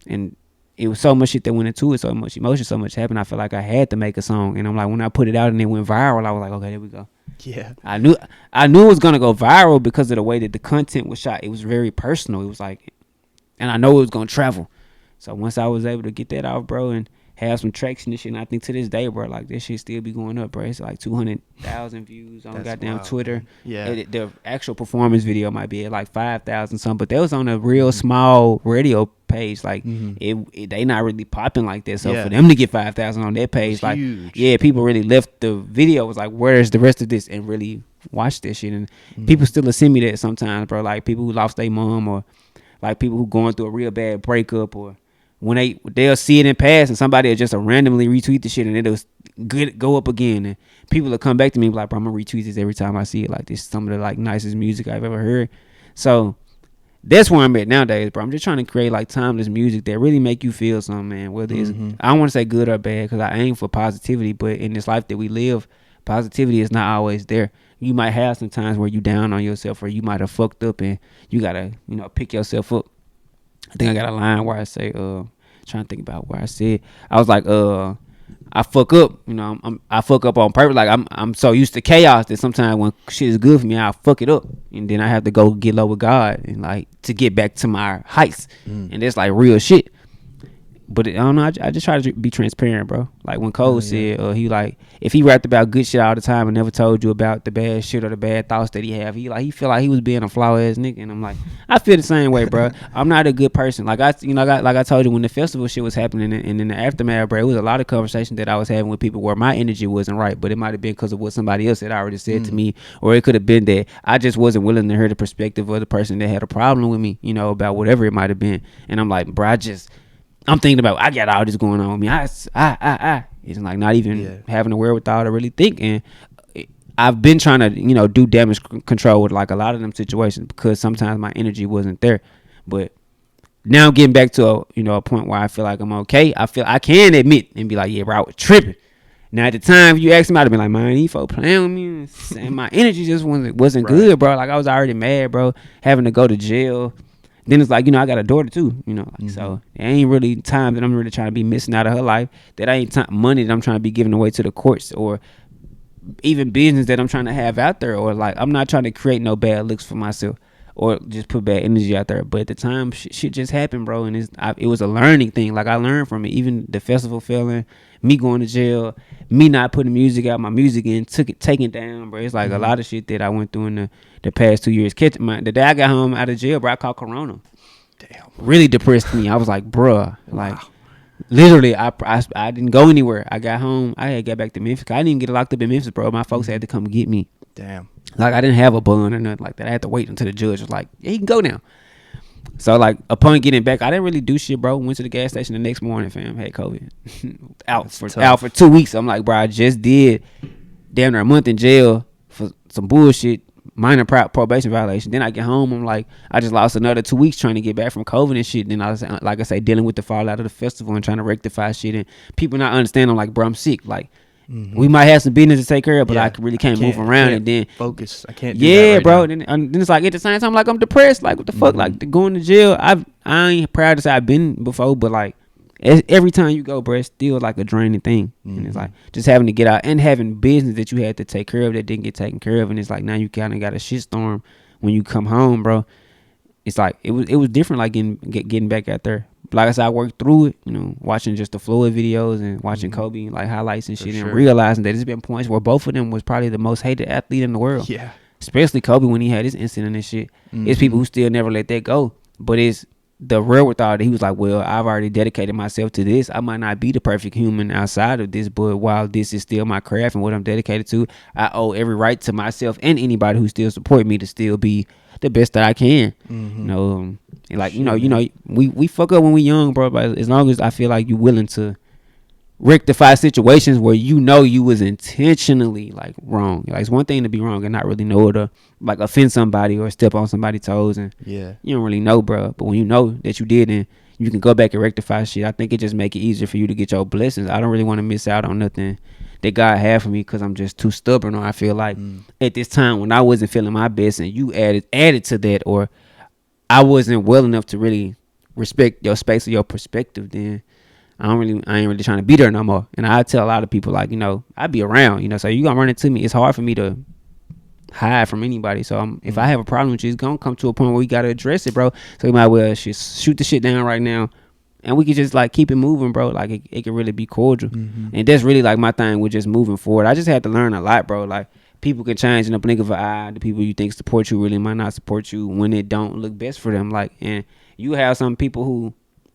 and it was so much shit that went into it, so much emotion, so much happened. I felt like I had to make a song, and I'm like, when I put it out and it went viral, I was like, okay, there we go. Yeah, I knew it was gonna go viral because of the way that the content was shot. It was very personal. It was like, and I know it was gonna travel. So once I was able to get that out, bro, and have some traction and shit, and I think to this day, bro, like this shit still be going up, bro. It's like 200,000 views on goddamn wild, Twitter. Man. Yeah, the actual performance video might be at like 5,000 something, but that was on a real small radio page. Like they not really popping like that. So for them to get 5,000 on their page, like huge. Yeah, people really left the video. Was like, where's the rest of this? And really watch this shit. And people still send me that sometimes, bro. Like people who lost their mom, or like people who going through a real bad breakup, or when they'll see it in pass and somebody will just randomly retweet the shit and it'll go up again, and people will come back to me like, bro, I'm gonna retweet this every time I see it. Like this is some of the like nicest music I've ever heard. So that's where I'm at nowadays, bro. I'm just trying to create like timeless music that really make you feel something, man. Whether it's I don't want to say good or bad because I aim for positivity, but in this life that we live, positivity is not always there. You might have some times where you down on yourself, or you might have fucked up and you gotta, pick yourself up. I think I got a line where I say, trying to think about where I said, I was like, I fuck up, I fuck up on purpose. Like I'm so used to chaos that sometimes when shit is good for me, I'll fuck it up, and then I have to go get low with God and like to get back to my heights, and that's like real shit. But I don't know. I just try to be transparent, bro. Like when Cole said, he like if he rapped about good shit all the time and never told you about the bad shit or the bad thoughts that he have, he feel like he was being a flaw ass nigga. And I'm like, I feel the same way, bro. I'm not a good person. Like I told you when the festival shit was happening and in the aftermath, bro, it was a lot of conversations that I was having with people where my energy wasn't right, but it might have been because of what somebody else had already said to me, or it could have been that I just wasn't willing to hear the perspective of the person that had a problem with me, about whatever it might have been. And I'm like, bro, I'm thinking about I got all this going on with me. It's like not even having the wherewithal to really think. And I've been trying to do damage control with like a lot of them situations because sometimes my energy wasn't there. But now I'm getting back to a point where I feel like I'm okay. I feel I can admit and be like, yeah, bro, I was tripping. Now at the time you asked me, I'd have been like, man, these folks playing with me, and my energy just wasn't good, bro. Like I was already mad, bro, having to go to jail. Then it's like, I got a daughter too, so it ain't really time that I'm really trying to be missing out of her life. That ain't money that I'm trying to be giving away to the courts or even business that I'm trying to have out there. Or like, I'm not trying to create no bad looks for myself or just put bad energy out there. But at the time, shit just happened, bro. And it was a learning thing. Like I learned from it. Even the festival failing, me going to jail, me not putting music out, my music in, taking down, bro. It's like a lot of shit that I went through in the past 2 years. The day I got home out of jail, bro, I caught Corona. Damn. Really depressed me. I was like, bruh, like literally, I didn't go anywhere. I got home. I had to get back to Memphis. I didn't even get locked up in Memphis, bro. My folks had to come get me. Damn. Like I didn't have a bond or nothing like that. I had to wait until the judge was like, yeah, he can go now. So like upon getting back, I didn't really do shit, bro. Went to the gas station the next morning, fam. Had COVID. out for 2 weeks. I'm like, bro, I just did damn near a month in jail for some bullshit, minor probation violation. Then I get home, I'm like, I just lost another 2 weeks trying to get back from COVID and shit. Then I was, like I say, dealing with the fallout of the festival and trying to rectify shit, and people not understanding. I'm like, bro, I'm sick. Like we might have some business to take care of, but I really can't move around. And then focus. I can't do that right bro. now. Then it's like at the same time, like I'm depressed. Like what the fuck? Like going to jail. I ain't proud to say I've been before, but like every time you go, bro, it's still like a draining thing. And it's like just having to get out and having business that you had to take care of that didn't get taken care of, and it's like now you kind of got a shitstorm when you come home, bro. It's like it was different, like getting back out there. But like I said, I worked through it, watching just the Floyd videos and watching Kobe like highlights and shit, and realizing that there's been points where both of them was probably the most hated athlete in the world. Yeah, especially Kobe when he had his incident and shit. It's people who still never let that go, but it's the wherewithal that he was like, well, I've already dedicated myself to this. I might not be the perfect human outside of this, but while this is still my craft and what I'm dedicated to, I owe every right to myself and anybody who still support me to still be the best that I can. Like we fuck up when we young, bro. But as long as I feel like you're willing to rectify situations where you was intentionally like wrong. Like it's one thing to be wrong and not really know to like offend somebody or step on somebody's toes, and you don't really know, bro. But when you know that you did and you can go back and rectify shit, I think it just make it easier for you to get your blessings. I don't really want to miss out on nothing that God had for me because I'm just too stubborn, or I feel like at this time when I wasn't feeling my best and you added to that, or I wasn't well enough to really respect your space or your perspective, then I ain't really trying to be there no more. And I tell a lot of people, like, I be around, so you gonna run into me. It's hard for me to hide from anybody. So if I have a problem with you, it's gonna come to a point where we gotta address it, bro. So we might well just shoot the shit down right now, and we can just like keep it moving, bro. Like it can really be cordial. And that's really like my thing with just moving forward. I just had to learn a lot, bro. Like people can change in a blink of an eye. The people you think support you really might not support you when it don't look best for them. Like, and you have some people who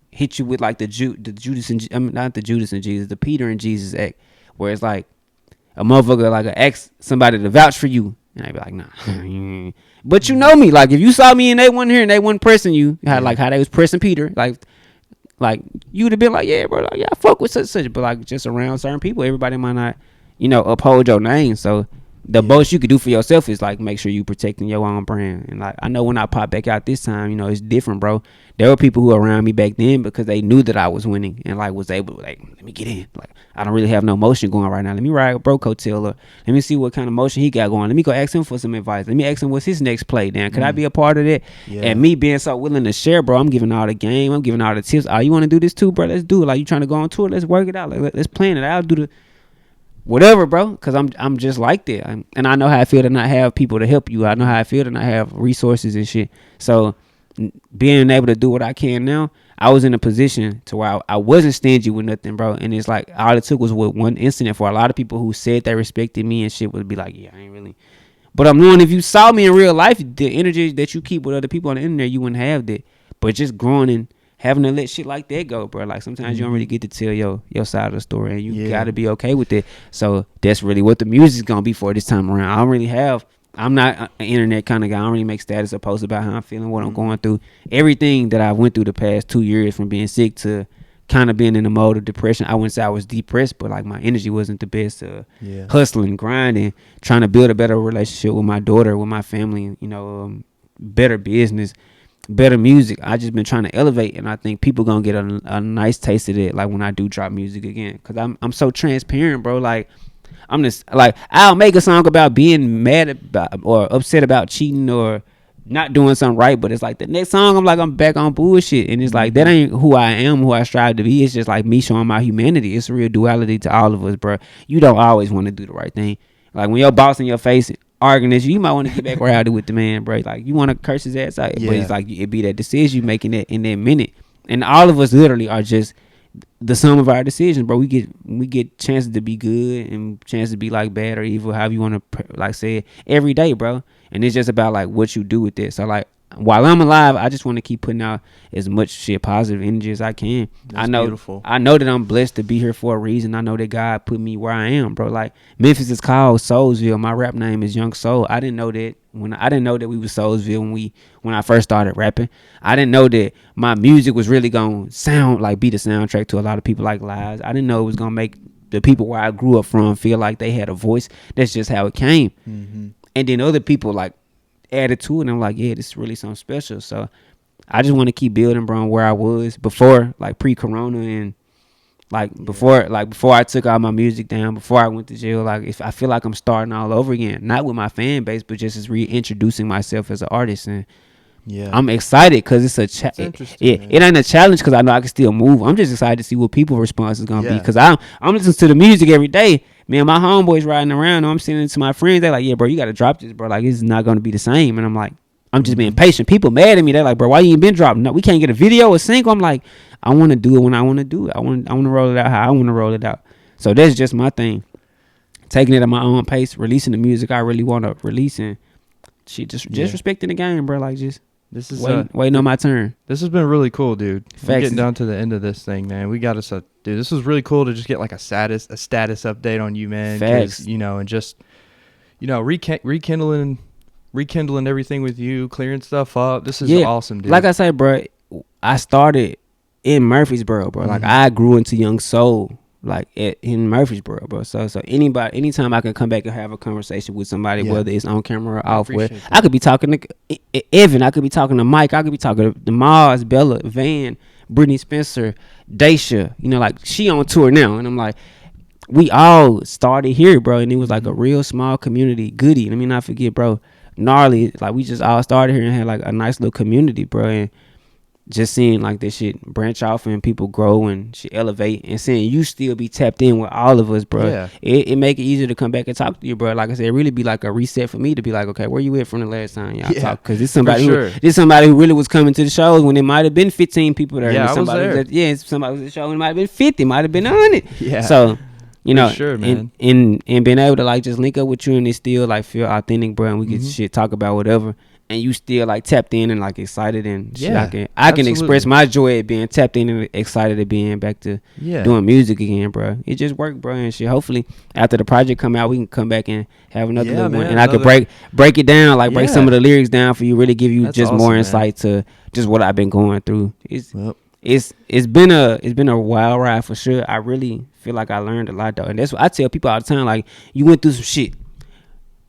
hit you with like the Judas and not the Judas and Jesus, the Peter and Jesus act, where it's like a motherfucker like ask somebody to vouch for you, and I be like, nah. But you know me, like if you saw me and they wasn't here and they wasn't pressing you, how they was pressing Peter, like you would have been like, yeah, bro, like, yeah, I fuck with such, but like just around certain people, everybody might not, uphold your name. So the most you could do for yourself is like make sure you protecting your own brand. And like I know when I pop back out this time, it's different, bro. There were people who were around me back then because they knew that I was winning and like was able to like, let me get in. Like I don't really have no motion going right now. Let me ride a bro coattail, or let me see what kind of motion he got going. Let me go ask him for some advice. Let me ask him what's his next play. Then could I be a part of that? And me being so willing to share, bro, I'm giving all the game. I'm giving all the tips. Oh, you want to do this too, bro? Let's do it. Like you trying to go on tour? Let's work it out. Like let's plan it. I'll do the whatever, bro, because I'm just like that, and I know how I feel to not have people to help you. I know how I feel to not have resources and shit. So being able to do what I can now, I was in a position to where I wasn't stingy with nothing, bro. And it's like all it took was with one incident for a lot of people who said they respected me and shit would be like, yeah, I ain't really. But I'm knowing if you saw me in real life, the energy that you keep with other people on the internet, you wouldn't have that. But just growing and having to let shit like that go, bro. Like sometimes you don't really get to tell your side of the story, and you got to be okay with it. So that's really what the music's gonna be for this time around. I don't really have. I'm not an internet kind of guy. I don't really make status or posts about how I'm feeling, what I'm going through. Everything that I went through the past 2 years, from being sick to kind of being in a mode of depression. I wouldn't say I was depressed, but like my energy wasn't the best. Hustling, grinding, trying to build a better relationship with my daughter, with my family. You know, better business, better music. I just been trying to elevate, and I think people gonna get a nice taste of it. Like when I do drop music again, cause I'm so transparent, bro. Like. I'm just like, I'll make a song about being mad about or upset about cheating or not doing something right, but it's like the next song I'm back on bullshit, and it's like that ain't who I am, who I strive to be. It's just like me showing my humanity. It's a real duality to all of us, bro. You don't always want to do the right thing. Like when your boss in your face arguing this, you might want to get back rowdy with the man, bro. Like you want to curse his ass out, but it's like it be that decision you making that in that minute, and all of us literally are just the sum of our decisions, bro. We get chances to be good and chances to be like bad or evil, however you want to like say it, every day, bro. And it's just about like what you do with it. So like while I'm alive, I just want to keep putting out as much shit, positive energy as I can. That's beautiful. I know that I'm blessed to be here for a reason. I know that God put me where I am, bro. Like Memphis is called Soulsville. My rap name is Young Soul. I didn't know that we was Soulsville when I first started rapping. I didn't know that my music was really gonna sound like be the soundtrack to a lot of people like lives. I didn't know it was gonna make the people where I grew up from feel like they had a voice. That's just how it came. And then other people like added to it, and I'm like, yeah, this is really something special. So I just want to keep building, bro, on where I was before, like pre-corona, and before I took all my music down, before I went to jail. Like if I feel like I'm starting all over again, not with my fan base, but just as reintroducing myself as an artist. And I'm excited because it's it ain't a challenge because I know I can still move. I'm just excited to see what people's response is gonna be, because I'm listening to the music every day. Man, my homeboys riding around, I'm sending it to my friends. They're like, yeah, bro, you got to drop this, bro. Like, it's not going to be the same. And I'm like, I'm just being patient. People mad at me. They're like, bro, why you ain't been dropping? No, we can't get a video or single. I'm like, I want to do it when I want to do it. I want to roll it out how I want to roll it out. So that's just my thing. Taking it at my own pace, releasing the music I really want to release, and shit, just respecting the game, bro. Like, just this is waiting on my turn. This has been really cool, dude. We're getting down to the end of this thing, man. We got us dude. This was really cool to just get like a status update on you, man. Facts. You know, and just rekindling everything with you, clearing stuff up. This is awesome, dude. Like I said, bro, I started in Murfreesboro, bro. Like I grew into Young Soul, like in Murfreesboro, bro. So anytime I can come back and have a conversation with somebody, whether it's on camera or off, where I could be talking to Evan, I could be talking to Mike, I could be talking to Mars, Bella, Van, Brittany Spencer, Daisha, like she on tour now, and I'm like, we all started here, bro, and it was like a real small community. Goody, let me not forget, bro, Gnarly, like we just all started here and had like a nice little community, bro, and just seeing like this shit branch off and people grow and shit elevate, and seeing you still be tapped in with all of us, bro. It make it easier to come back and talk to you, bro. Like I said, it really be like a reset for me to be like, okay, where you at from the last time y'all talked? Because this somebody who really was coming to the shows when it might have been 15 people there. Yeah, I was there. Somebody was at the show and it might have been 50, might have been 100. Yeah. So man. And being able to like just link up with you and it still like feel authentic, bro, and we get shit talk about whatever. And you still like tapped in and like excited and shit. I can express my joy at being tapped in and excited at being back to doing music again, bro. It just worked, bro, and shit. Hopefully after the project come out, we can come back and have another little one, and I could break it down, like break some of the lyrics down for you, really give you just awesome, more insight to just what I've been going through. It's been a wild ride for sure. I really feel like I learned a lot though, and that's what I tell people all the time. Like, you went through some shit.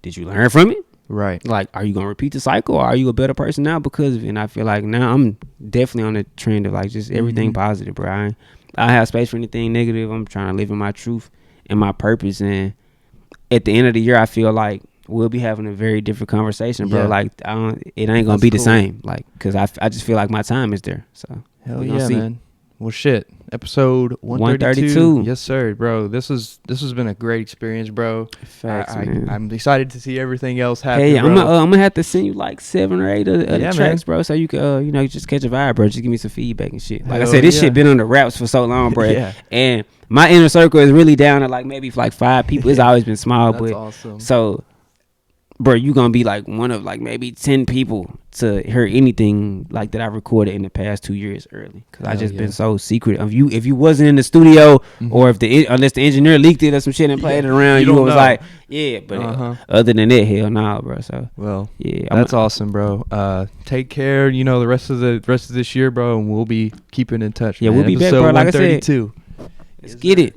Did you learn from it? Right. Like, are you gonna repeat the cycle, or are you a better person now because of it? And I feel like now I'm definitely on the trend of like just everything positive, bro. I have space for anything negative. I'm trying to live in my truth and my purpose. And at the end of the year, I feel like we'll be having a very different conversation, bro. Like, it ain't gonna be the same, like, because I just feel like my time is there. So hell yeah, man. Well, shit. episode 132. 132. Yes, sir, bro. This has been a great experience, bro. Facts, man. I'm excited to see everything else happen. Hey, bro. I'm gonna have to send you like 7 or 8 of the tracks, man. bro, so you can just catch a vibe, bro. Just give me some feedback and shit. Like I Hell said, this yeah. shit been on the raps for so long, bro. Yeah. And my inner circle is really down to like maybe like 5 people. It's always been small, That's but awesome. so, bro, you gonna be like one of like maybe 10 people to hear anything like that I recorded in the past 2 years early, because I just been so secret of you. If you wasn't in the studio, or unless the engineer leaked it or some shit and played it around, you was know. Like, yeah. But other than that, hell nah, bro. So well, yeah, that's awesome, bro. Take care. The rest of this year, bro, and we'll be keeping in touch. Yeah, man. we'll be back, Episode bro. Like I said, 132. let's get it.